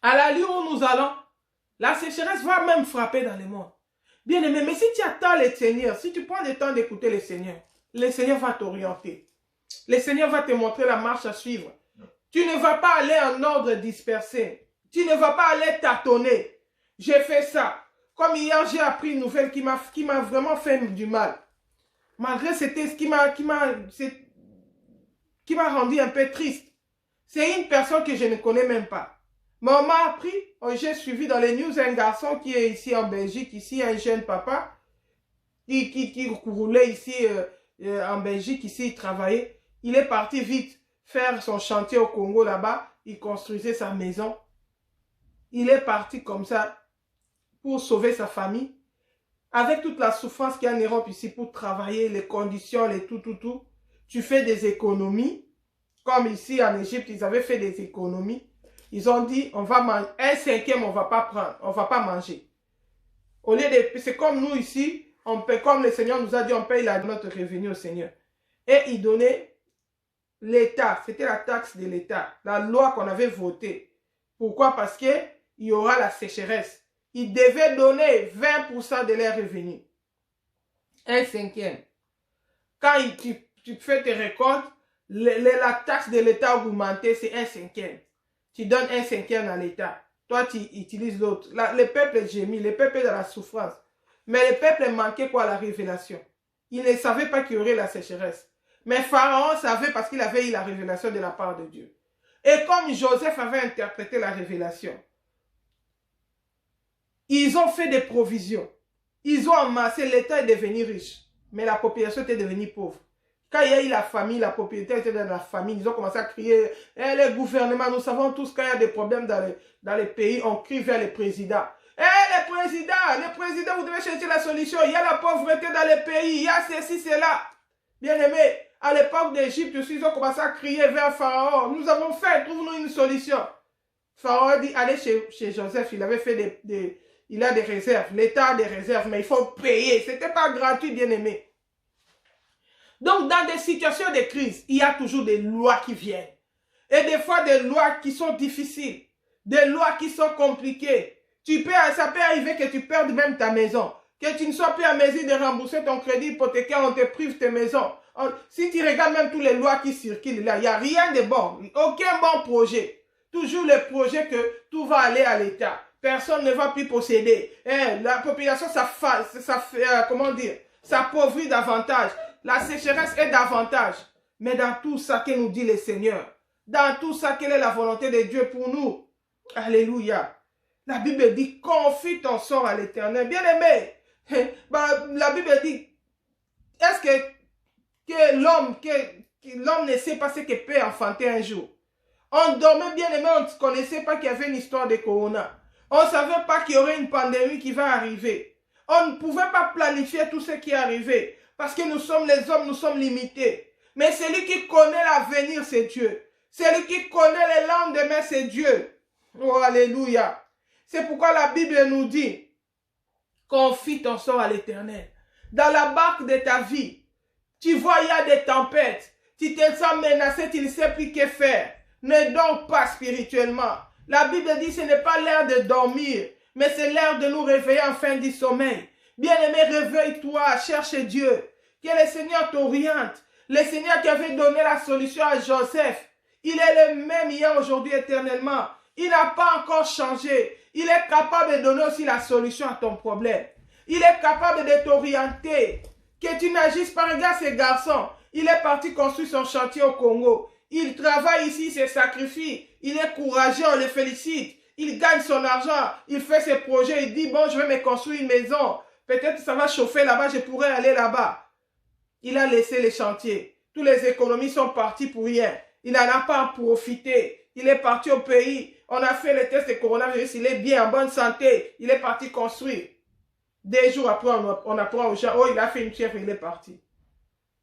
À la lieu où nous allons, la sécheresse va même frapper dans le monde. Bien aimé, mais si tu attends le Seigneur, si tu prends le temps d'écouter le Seigneur va t'orienter. Le Seigneur va te montrer la marche à suivre. Tu ne vas pas aller en ordre dispersé. Tu ne vas pas aller tâtonner. J'ai fait ça. Comme hier, j'ai appris une nouvelle qui m'a vraiment fait du mal. Malgré c'était ce qui m'a rendu un peu triste. C'est une personne que je ne connais même pas. Mais on m'a appris, j'ai suivi dans les news un garçon qui est ici en Belgique, ici un jeune papa, qui roulait ici en Belgique, ici il travaillait. Il est parti vite faire son chantier au Congo là-bas, il construisait sa maison. Il est parti comme ça pour sauver sa famille. Avec toute la souffrance qu'il y a en Europe ici pour travailler, les conditions, les tout. Tu fais des économies. Comme ici en Égypte, ils avaient fait des économies. Ils ont dit, on va manger, un cinquième, on ne va pas prendre, on ne va pas manger. Au lieu de, c'est comme nous ici, on paie, comme le Seigneur nous a dit, on paye notre revenu au Seigneur. Et il donnait l'État, c'était la taxe de l'État, la loi qu'on avait votée. Pourquoi? Parce qu'il y aura la sécheresse. Ils devaient donner 20% de leurs revenus. Un cinquième. Quand tu fais tes récoltes, la taxe de l'État augmentée, c'est un cinquième. Tu donnes un cinquième à l'État. Toi, tu utilises l'autre. Le peuple gémit, le peuple est dans la souffrance. Mais le peuple manquait quoi? La révélation. Il ne savait pas qu'il y aurait la sécheresse. Mais Pharaon savait parce qu'il avait eu la révélation de la part de Dieu. Et comme Joseph avait interprété la révélation, ils ont fait des provisions. Ils ont amassé, l'État est devenu riche. Mais la population était devenue pauvre. Quand il y a eu la famine, la propriété était dans la famine, ils ont commencé à crier, eh, les gouvernements, nous savons tous quand il y a des problèmes dans les pays, on crie vers les présidents. Eh, les présidents, vous devez chercher la solution. Il y a la pauvreté dans les pays, il y a ceci, cela. Bien aimé, à l'époque d'Égypte aussi, ils ont commencé à crier vers Pharaon. Nous avons fait, trouve-nous une solution. Pharaon a dit, allez chez Joseph, il avait fait il a des réserves, l'État a des réserves, mais il faut payer. Ce n'était pas gratuit, bien aimé. Donc, dans des situations de crise, il y a toujours des lois qui viennent. Et des fois, des lois qui sont difficiles. Des lois qui sont compliquées. Ça peut arriver que tu perdes même ta maison. Que tu ne sois plus à mesure de rembourser ton crédit hypothécaire, on te prive tes maisons. Si tu regardes même toutes les lois qui circulent là, il n'y a rien de bon. Aucun bon projet. Toujours le projet que tout va aller à l'État. Personne ne va plus posséder. La population, s'appauvrit davantage. La sécheresse est davantage. Mais dans tout ça que nous dit le Seigneur, dans tout ça, quelle est la volonté de Dieu pour nous? Alléluia. La Bible dit, confie ton sort à l'Éternel. Bien aimé, la Bible dit, est-ce que l'homme ne sait pas ce que peut enfanter un jour? On dormait, bien aimé, on ne connaissait pas qu'il y avait une histoire de corona. On ne savait pas qu'il y aurait une pandémie qui va arriver. On ne pouvait pas planifier tout ce qui est arrivé. Parce que nous sommes les hommes, nous sommes limités. Mais celui qui connaît l'avenir, c'est Dieu. Celui qui connaît le lendemain, c'est Dieu. Oh, alléluia. C'est pourquoi la Bible nous dit, confie ton sort à l'Éternel. Dans la barque de ta vie, tu vois, il y a des tempêtes. Tu te sens menacé, tu ne sais plus que faire. Ne dors pas spirituellement. La Bible dit, ce n'est pas l'heure de dormir, mais c'est l'heure de nous réveiller en fin du sommeil. Bien-aimé, réveille-toi, cherche Dieu. Que le Seigneur t'oriente. Le Seigneur qui avait donné la solution à Joseph, il est le même hier, aujourd'hui, éternellement. Il n'a pas encore changé. Il est capable de donner aussi la solution à ton problème. Il est capable de t'orienter. Que tu n'agisses pas. Regarde ce garçon. Il est parti construire son chantier au Congo. Il travaille ici, il se sacrifie. Il est courageux, on le félicite. Il gagne son argent. Il fait ses projets. Il dit, bon, je vais me construire une maison. Peut-être que ça va chauffer là-bas, je pourrais aller là-bas. Il a laissé les chantiers. Toutes les économies sont parties pour rien. Il n'en a pas profité. Il est parti au pays. On a fait le test de coronavirus. Il est bien, en bonne santé. Il est parti construire. 2 jours après, on apprend aux gens, oh, il a fait une chèvre, il est parti.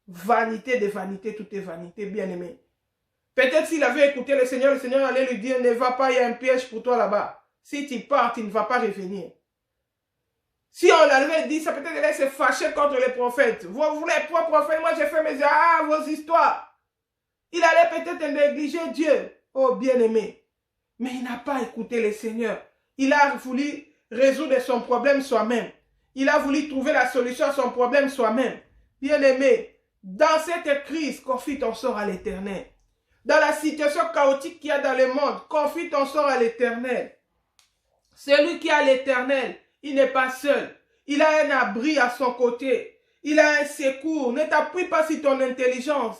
Vanité de vanité, tout est vanité, bien aimé. Peut-être s'il avait écouté le Seigneur allait lui dire, ne va pas, il y a un piège pour toi là-bas. Si tu pars, tu ne vas pas revenir. Si on l'avait dit, ça peut-être allait se fâcher contre les prophètes. Vous les prophètes, moi j'ai fait mes vos histoires. Il allait peut-être négliger Dieu. Oh bien-aimé. Mais il n'a pas écouté le Seigneur. Il a voulu résoudre son problème soi-même. Il a voulu trouver la solution à son problème soi-même. Bien-aimé, dans cette crise, confie ton sort à l'Éternel. Dans la situation chaotique qu'il y a dans le monde, confie ton sort à l'Éternel. Celui qui a l'Éternel, il n'est pas seul. Il a un abri à son côté. Il a un secours. Ne t'appuie pas sur ton intelligence.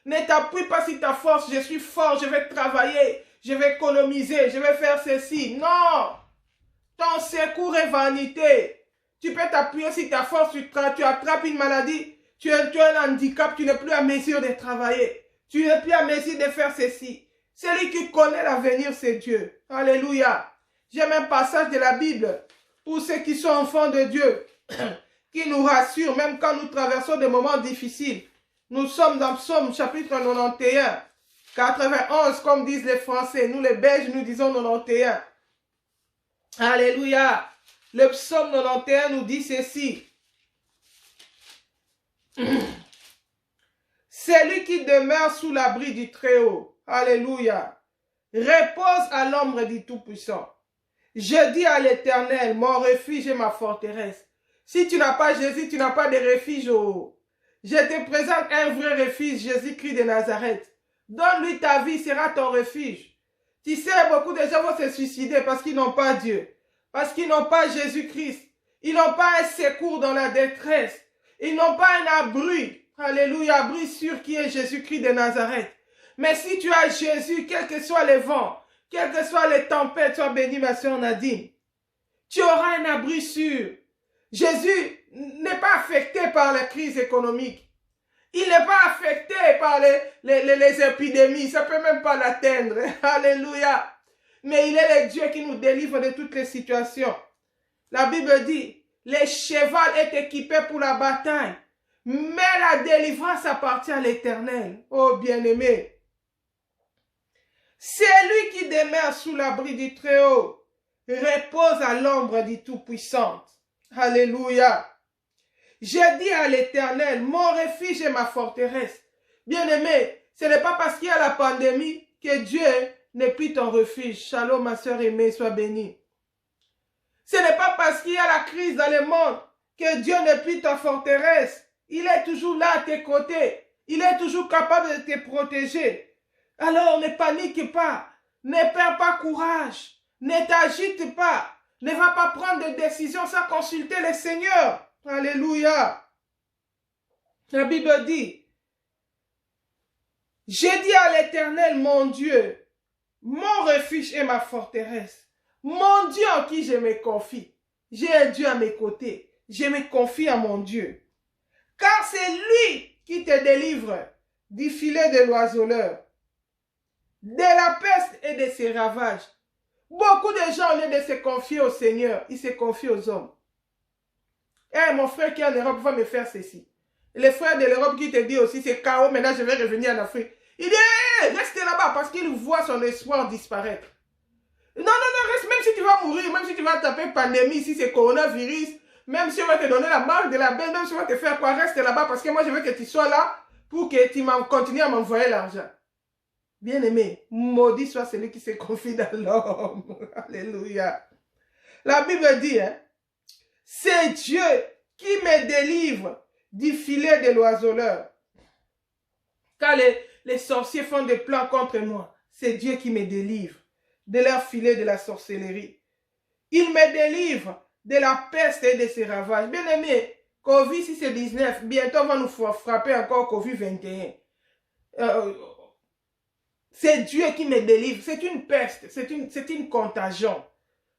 Ne t'appuie pas sur ta force. Je suis fort, je vais travailler. Je vais économiser, je vais faire ceci. Non! Ton secours est vanité. Tu peux t'appuyer sur ta force, tu attrapes une maladie, tu as un handicap, tu n'es plus à mesure de travailler. Tu n'es plus à mesure de faire ceci. Celui qui connaît l'avenir, c'est Dieu. Alléluia. J'aime un passage de la Bible pour ceux qui sont enfants de Dieu, qui nous rassure, même quand nous traversons des moments difficiles. Nous sommes dans Psaume chapitre 91, 91, comme disent les Français. Nous les Belges, nous disons 91. Alléluia. Le psaume 91 nous dit ceci. Celui qui demeure sous l'abri du Très-Haut, alléluia, repose à l'ombre du Tout-Puissant. Je dis à l'Éternel, mon refuge et ma forteresse. Si tu n'as pas Jésus, tu n'as pas de refuge. Oh. Je te présente un vrai refuge, Jésus-Christ de Nazareth. Donne-lui ta vie, sera ton refuge. Tu sais, beaucoup de gens vont se suicider parce qu'ils n'ont pas Dieu. Parce qu'ils n'ont pas Jésus-Christ. Ils n'ont pas un secours dans la détresse. Ils n'ont pas un abri. Alléluia, abri sûr qui est Jésus-Christ de Nazareth. Mais si tu as Jésus, quels que soient les vents, quelles que soient les tempêtes, sois béni ma soeur Nadine, tu auras un abri sûr. Jésus n'est pas affecté par la crise économique. Il n'est pas affecté par les épidémies. Ça ne peut même pas l'atteindre. Alléluia. Mais il est le Dieu qui nous délivre de toutes les situations. La Bible dit, le cheval est équipé pour la bataille. Mais la délivrance appartient à l'Éternel. Oh bien-aimé. C'est lui qui demeure sous l'abri du Très-Haut, repose à l'ombre du Tout-Puissant. Alléluia. J'ai dit à l'Éternel, mon refuge et ma forteresse. Bien-aimé, ce n'est pas parce qu'il y a la pandémie que Dieu n'est plus ton refuge. Shalom, ma soeur aimée, sois bénie. Ce n'est pas parce qu'il y a la crise dans le monde que Dieu n'est plus ta forteresse. Il est toujours là à tes côtés. Il est toujours capable de te protéger. Alors ne panique pas. Ne perds pas courage. Ne t'agite pas. Ne va pas prendre de décisions sans consulter le Seigneur. Alléluia. La Bible dit, j'ai dit à l'Éternel, mon Dieu, mon refuge et ma forteresse, mon Dieu en qui je me confie. J'ai un Dieu à mes côtés. Je me confie à mon Dieu. Car c'est lui qui te délivre du filet de l'oiseleur, de la peste et de ses ravages. Beaucoup de gens, au lieu de se confier au Seigneur, ils se confient aux hommes. Eh, mon frère qui est en Europe va me faire ceci. Les frères de l'Europe qui te disent aussi, c'est chaos, maintenant je vais revenir en Afrique. Il dit, hey, reste là-bas parce qu'il voit son espoir disparaître. Non, reste, même si tu vas mourir, même si tu vas taper pandémie, si c'est coronavirus, même si on va te donner la marque de la bête, même si on va te faire quoi, reste là-bas parce que moi je veux que tu sois là pour que tu continues à m'envoyer l'argent. Bien-aimé, maudit soit celui qui se confie dans l'homme. Alléluia. La Bible dit, hein, c'est Dieu qui me délivre du filet de l'oiseleur. Quand les sorciers font des plans contre moi, c'est Dieu qui me délivre de leur filet de la sorcellerie. Il me délivre de la peste et de ses ravages. Bien-aimé, Covid-19, bientôt on va nous frapper encore Covid-21. C'est Dieu qui me délivre. C'est une peste, c'est une contagion.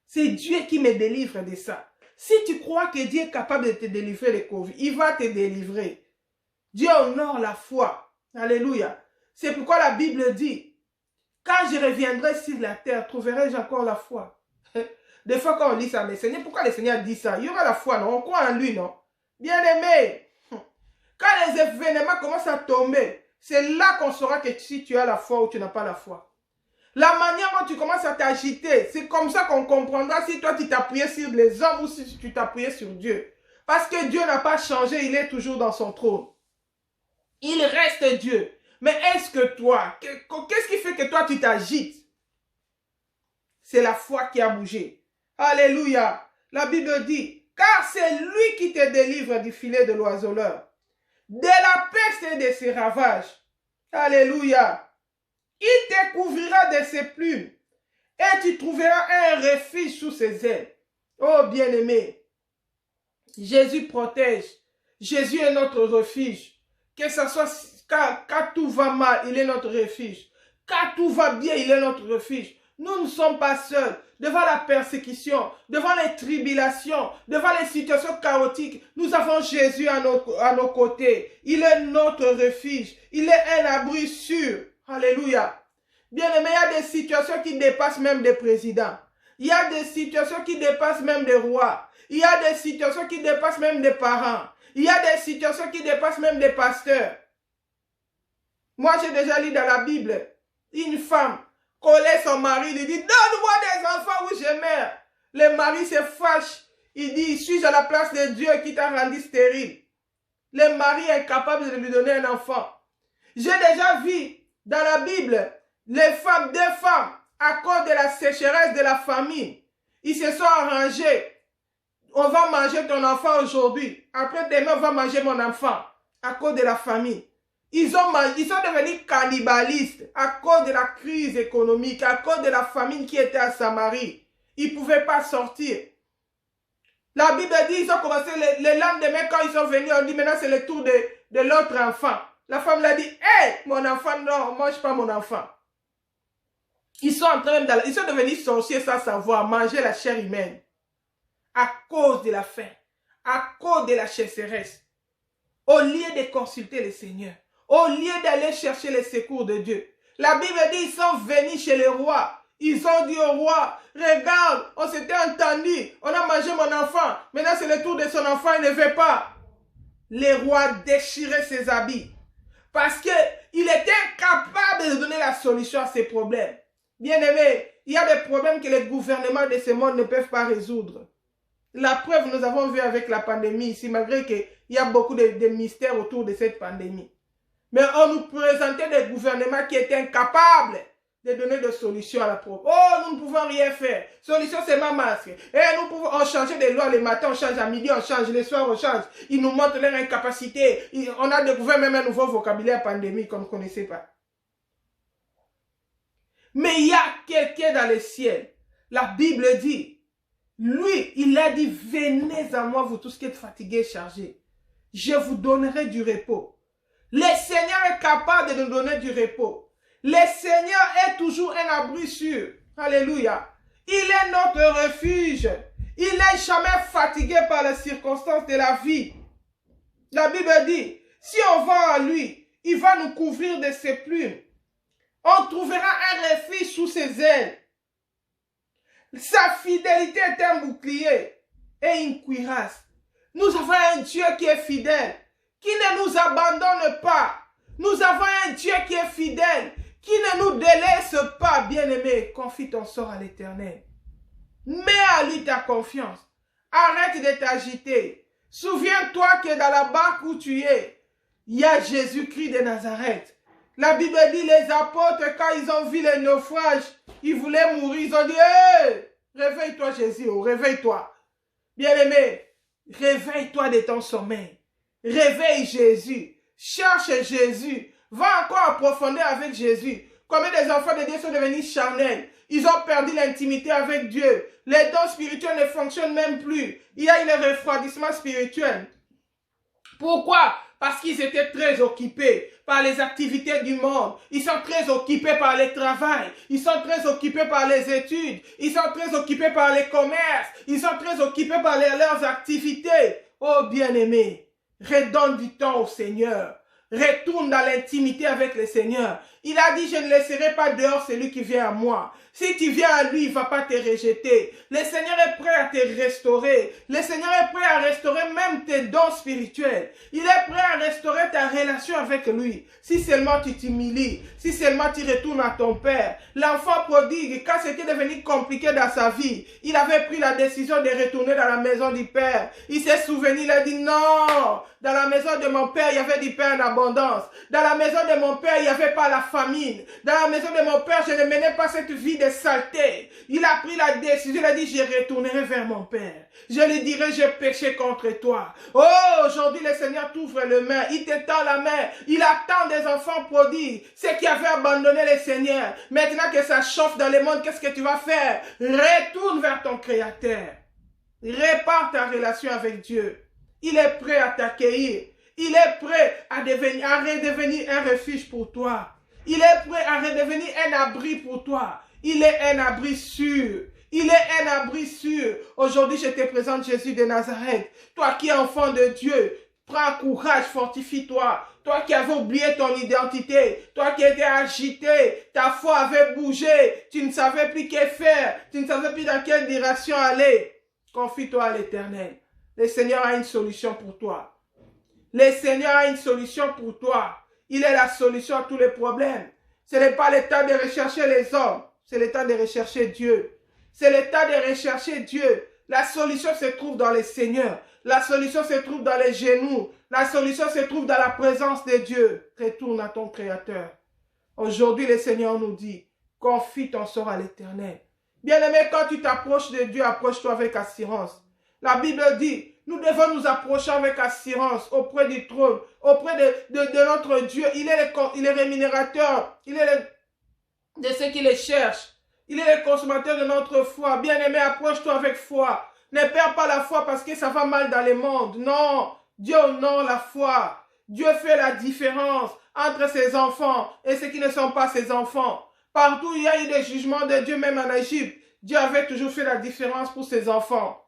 C'est Dieu qui me délivre de ça. Si tu crois que Dieu est capable de te délivrer de Covid, il va te délivrer. Dieu honore la foi. Alléluia. C'est pourquoi la Bible dit, quand je reviendrai sur la terre, trouverai-je encore la foi? Des fois quand on lit ça, mais Seigneur, pourquoi le Seigneur dit ça? Il y aura la foi, non? On croit en lui, non? Bien-aimé, quand les événements commencent à tomber, c'est là qu'on saura que si tu as la foi ou tu n'as pas la foi. La manière dont tu commences à t'agiter, c'est comme ça qu'on comprendra si toi tu t'appuyais sur les hommes ou si tu t'appuyais sur Dieu. Parce que Dieu n'a pas changé, il est toujours dans son trône. Il reste Dieu. Mais est-ce que toi, qu'est-ce qui fait que toi tu t'agites? C'est la foi qui a bougé. Alléluia. La Bible dit, car c'est lui qui te délivre du filet de l'oiseleur, de la peste et de ses ravages. Alléluia. Il te couvrira de ses plumes et tu trouveras un refuge sous ses ailes. Oh bien-aimé, Jésus protège. Jésus est notre refuge. Que ce soit quand tout va mal, il est notre refuge. Quand tout va bien, il est notre refuge. Nous ne sommes pas seuls. Devant la persécution, devant les tribulations, devant les situations chaotiques, nous avons Jésus à nos côtés. Il est notre refuge. Il est un abri sûr. Alléluia. Bien-aimé, il y a des situations qui dépassent même des présidents. Il y a des situations qui dépassent même des rois. Il y a des situations qui dépassent même des parents. Il y a des situations qui dépassent même des pasteurs. Moi, j'ai déjà lu dans la Bible, une femme collait son mari, lui dit, donne-moi des enfants ou je meurs. Le mari se fâche. Il dit, suis à la place de Dieu qui t'a rendu stérile. Le mari est incapable de lui donner un enfant. J'ai déjà vu dans la Bible, les femmes, deux femmes, à cause de la sécheresse de la famine, ils se sont arrangés. On va manger ton enfant aujourd'hui. Après demain, on va manger mon enfant. À cause de la famine. Ils sont devenus cannibalistes à cause de la crise économique, à cause de la famine qui était à Samarie. Ils ne pouvaient pas sortir. La Bible dit, ils ont commencé le lendemain quand ils sont venus, on dit maintenant c'est le tour de l'autre enfant. La femme l'a dit, hé, mon enfant, non, mange pas mon enfant. Ils sont devenus sorciers sans savoir, manger la chair humaine. À cause de la faim, à cause de la chasseresse. Au lieu de consulter le Seigneur, au lieu d'aller chercher le secours de Dieu. La Bible dit, ils sont venus chez le roi. Ils ont dit au roi, regarde, on s'était entendu, on a mangé mon enfant. Maintenant c'est le tour de son enfant, il ne veut pas. Le roi déchirait ses habits. Parce qu'il était incapable de donner la solution à ces problèmes. Bien aimé, il y a des problèmes que les gouvernements de ce monde ne peuvent pas résoudre. La preuve, nous avons vu avec la pandémie ici, malgré qu'il y a beaucoup de mystères autour de cette pandémie. Mais on nous présentait des gouvernements qui étaient incapables de donner des solutions à la problème. Oh, nous ne pouvons rien faire. Solution, c'est ma masque. Et nous pouvons changer des lois le matin, on change à midi, on change, le soir, on change. Ils nous montrent leur incapacité. On a découvert même un nouveau vocabulaire pandémie qu'on ne connaissait pas. Mais il y a quelqu'un dans le ciel. La Bible dit, lui, il a dit, venez à moi, vous tous qui êtes fatigués et chargés. Je vous donnerai du repos. Le Seigneur est capable de nous donner du repos. Le Seigneur est toujours un abri sûr. Alléluia. Il est notre refuge. Il n'est jamais fatigué par les circonstances de la vie. La Bible dit, si on va à lui, il va nous couvrir de ses plumes. On trouvera un refuge sous ses ailes. Sa fidélité est un bouclier et une cuirasse. Nous avons un Dieu qui est fidèle, qui ne nous abandonne pas. Nous avons un Dieu qui est fidèle, qui ne nous délaisse pas, bien-aimé. Confie ton sort à l'Éternel. Mets à lui ta confiance. Arrête de t'agiter. Souviens-toi que dans la barque où tu es, il y a Jésus-Christ de Nazareth. La Bible dit, les apôtres, quand ils ont vu les naufrages, ils voulaient mourir. Ils ont dit, hey, réveille-toi Jésus, oh, réveille-toi. Bien-aimé, réveille-toi de ton sommeil. Réveille Jésus. Cherche Jésus. Va encore approfondir avec Jésus. Combien des enfants de Dieu sont devenus charnels? Ils ont perdu l'intimité avec Dieu. Les dons spirituels ne fonctionnent même plus. Il y a eu le refroidissement spirituel. Pourquoi? Parce qu'ils étaient très occupés par les activités du monde. Ils sont très occupés par le travail. Ils sont très occupés par les études. Ils sont très occupés par les commerces. Ils sont très occupés par leurs activités. Oh bien-aimé, redonne du temps au Seigneur. Retourne dans l'intimité avec le Seigneur. Il a dit, je ne laisserai pas dehors celui qui vient à moi. Si tu viens à lui, il ne va pas te rejeter. Le Seigneur est prêt à te restaurer. Le Seigneur est prêt à restaurer même tes dons spirituels. Il est prêt à restaurer ta relation avec lui. Si seulement tu t'humilies, si seulement tu retournes à ton Père. L'enfant prodigue, quand c'était devenu compliqué dans sa vie, il avait pris la décision de retourner dans la maison du Père. Il s'est souvenu, il a dit non, dans la maison de mon Père, il y avait du pain en abondance. Dans la maison de mon Père, il n'y avait pas la famine. Dans la maison de mon Père, je ne menais pas cette vie de saleté. Il a pris la décision, il a dit, je retournerai vers mon Père. Je lui dirai, j'ai péché contre toi. Oh, aujourd'hui, le Seigneur t'ouvre les mains. Il te tend la main. Il attend des enfants prodigues. Ceux qui avaient abandonné le Seigneur. Maintenant que ça chauffe dans le monde, qu'est-ce que tu vas faire? Retourne vers ton Créateur. Répare ta relation avec Dieu. Il est prêt à t'accueillir. Il est prêt à redevenir un refuge pour toi. Il est prêt à redevenir un abri pour toi. Il est un abri sûr. Il est un abri sûr. Aujourd'hui, je te présente Jésus de Nazareth. Toi qui es enfant de Dieu, prends courage, fortifie-toi. Toi qui avais oublié ton identité, toi qui étais agité, ta foi avait bougé, tu ne savais plus que faire, tu ne savais plus dans quelle direction aller. Confie-toi à l'Éternel. Le Seigneur a une solution pour toi. Le Seigneur a une solution pour toi. Il est la solution à tous les problèmes. Ce n'est pas le temps de rechercher les hommes. C'est le temps de rechercher Dieu. C'est le temps de rechercher Dieu. La solution se trouve dans le Seigneur. La solution se trouve dans les genoux. La solution se trouve dans la présence de Dieu. Retourne à ton Créateur. Aujourd'hui, le Seigneur nous dit, confie ton sort à l'Éternel. Bien-aimé, quand tu t'approches de Dieu, approche-toi avec assurance. La Bible dit, nous devons nous approcher avec assurance auprès du trône, auprès de notre Dieu. Il est rémunérateur, il est de ceux qui le cherchent. Il est le consommateur de notre foi. Bien-aimé, approche-toi avec foi. Ne perds pas la foi parce que ça va mal dans le monde. Non, Dieu honore la foi. Dieu fait la différence entre ses enfants et ceux qui ne sont pas ses enfants. Partout, il y a eu des jugements de Dieu, même en Égypte. Dieu avait toujours fait la différence pour ses enfants.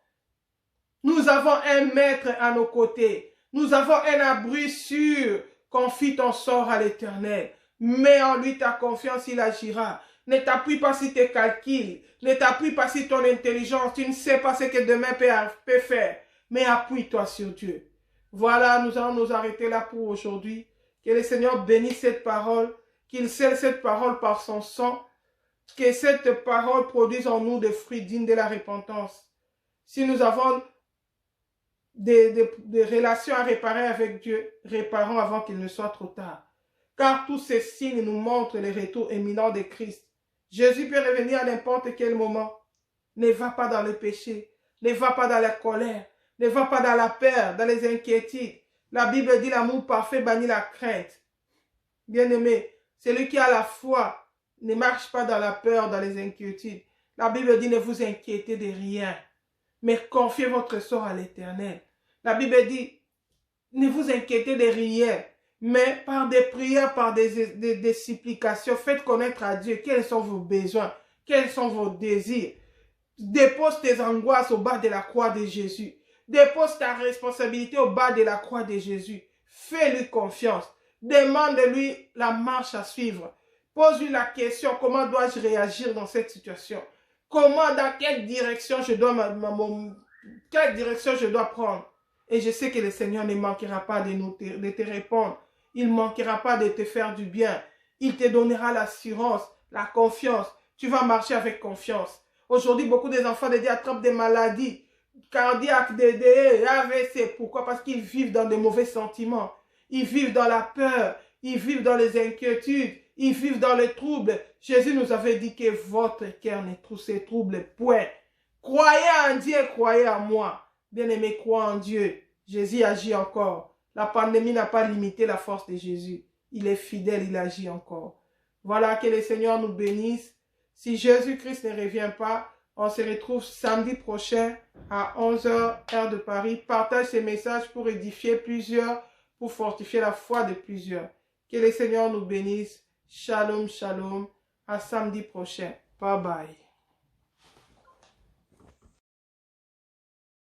Nous avons un maître à nos côtés. Nous avons un abri sûr. Confie ton sort à l'Éternel. Mets en lui ta confiance, il agira. Ne t'appuie pas sur tes calculs. Ne t'appuie pas sur ton intelligence. Tu ne sais pas ce que demain peut faire. Mais appuie-toi sur Dieu. Voilà, nous allons nous arrêter là pour aujourd'hui. Que le Seigneur bénisse cette parole. Qu'il scelle cette parole par son sang. Que cette parole produise en nous des fruits dignes de la repentance. Si nous avons des relations à réparer avec Dieu, réparons avant qu'il ne soit trop tard. Car tous ces signes nous montrent le retour imminent de Christ. Jésus peut revenir à n'importe quel moment. Ne va pas dans le péché. Ne va pas dans la colère. Ne va pas dans la peur, dans les inquiétudes. La Bible dit l'amour parfait bannit la crainte. Bien-aimé, celui qui a la foi ne marche pas dans la peur, dans les inquiétudes. La Bible dit ne vous inquiétez de rien, mais confiez votre sort à l'Éternel. La Bible dit ne vous inquiétez de rien, mais par des prières, par des supplications, faites connaître à Dieu quels sont vos besoins, quels sont vos désirs. Dépose tes angoisses au bas de la croix de Jésus. Dépose ta responsabilité au bas de la croix de Jésus. Fais-lui confiance. Demande-lui la marche à suivre. Pose-lui la question, comment dois-je réagir dans cette situation? Comment, dans quelle direction je dois prendre? Et je sais que le Seigneur ne manquera pas de te répondre. Il ne manquera pas de te faire du bien. Il te donnera l'assurance, la confiance. Tu vas marcher avec confiance. Aujourd'hui, beaucoup des enfants de Dieu attrapent des maladies cardiaques, des AVC. Pourquoi? Parce qu'ils vivent dans de mauvais sentiments. Ils vivent dans la peur. Ils vivent dans les inquiétudes. Ils vivent dans les troubles. Jésus nous avait dit que votre cœur ne se trouble point. Croyez en Dieu, croyez en moi. Bien-aimé, crois en Dieu. Jésus agit encore. La pandémie n'a pas limité la force de Jésus. Il est fidèle, il agit encore. Voilà, que le Seigneur nous bénisse. Si Jésus-Christ ne revient pas, on se retrouve samedi prochain à 11 h, heure de Paris. Partage ces messages pour édifier plusieurs, pour fortifier la foi de plusieurs. Que le Seigneur nous bénisse. Shalom, shalom. À samedi prochain. Bye bye.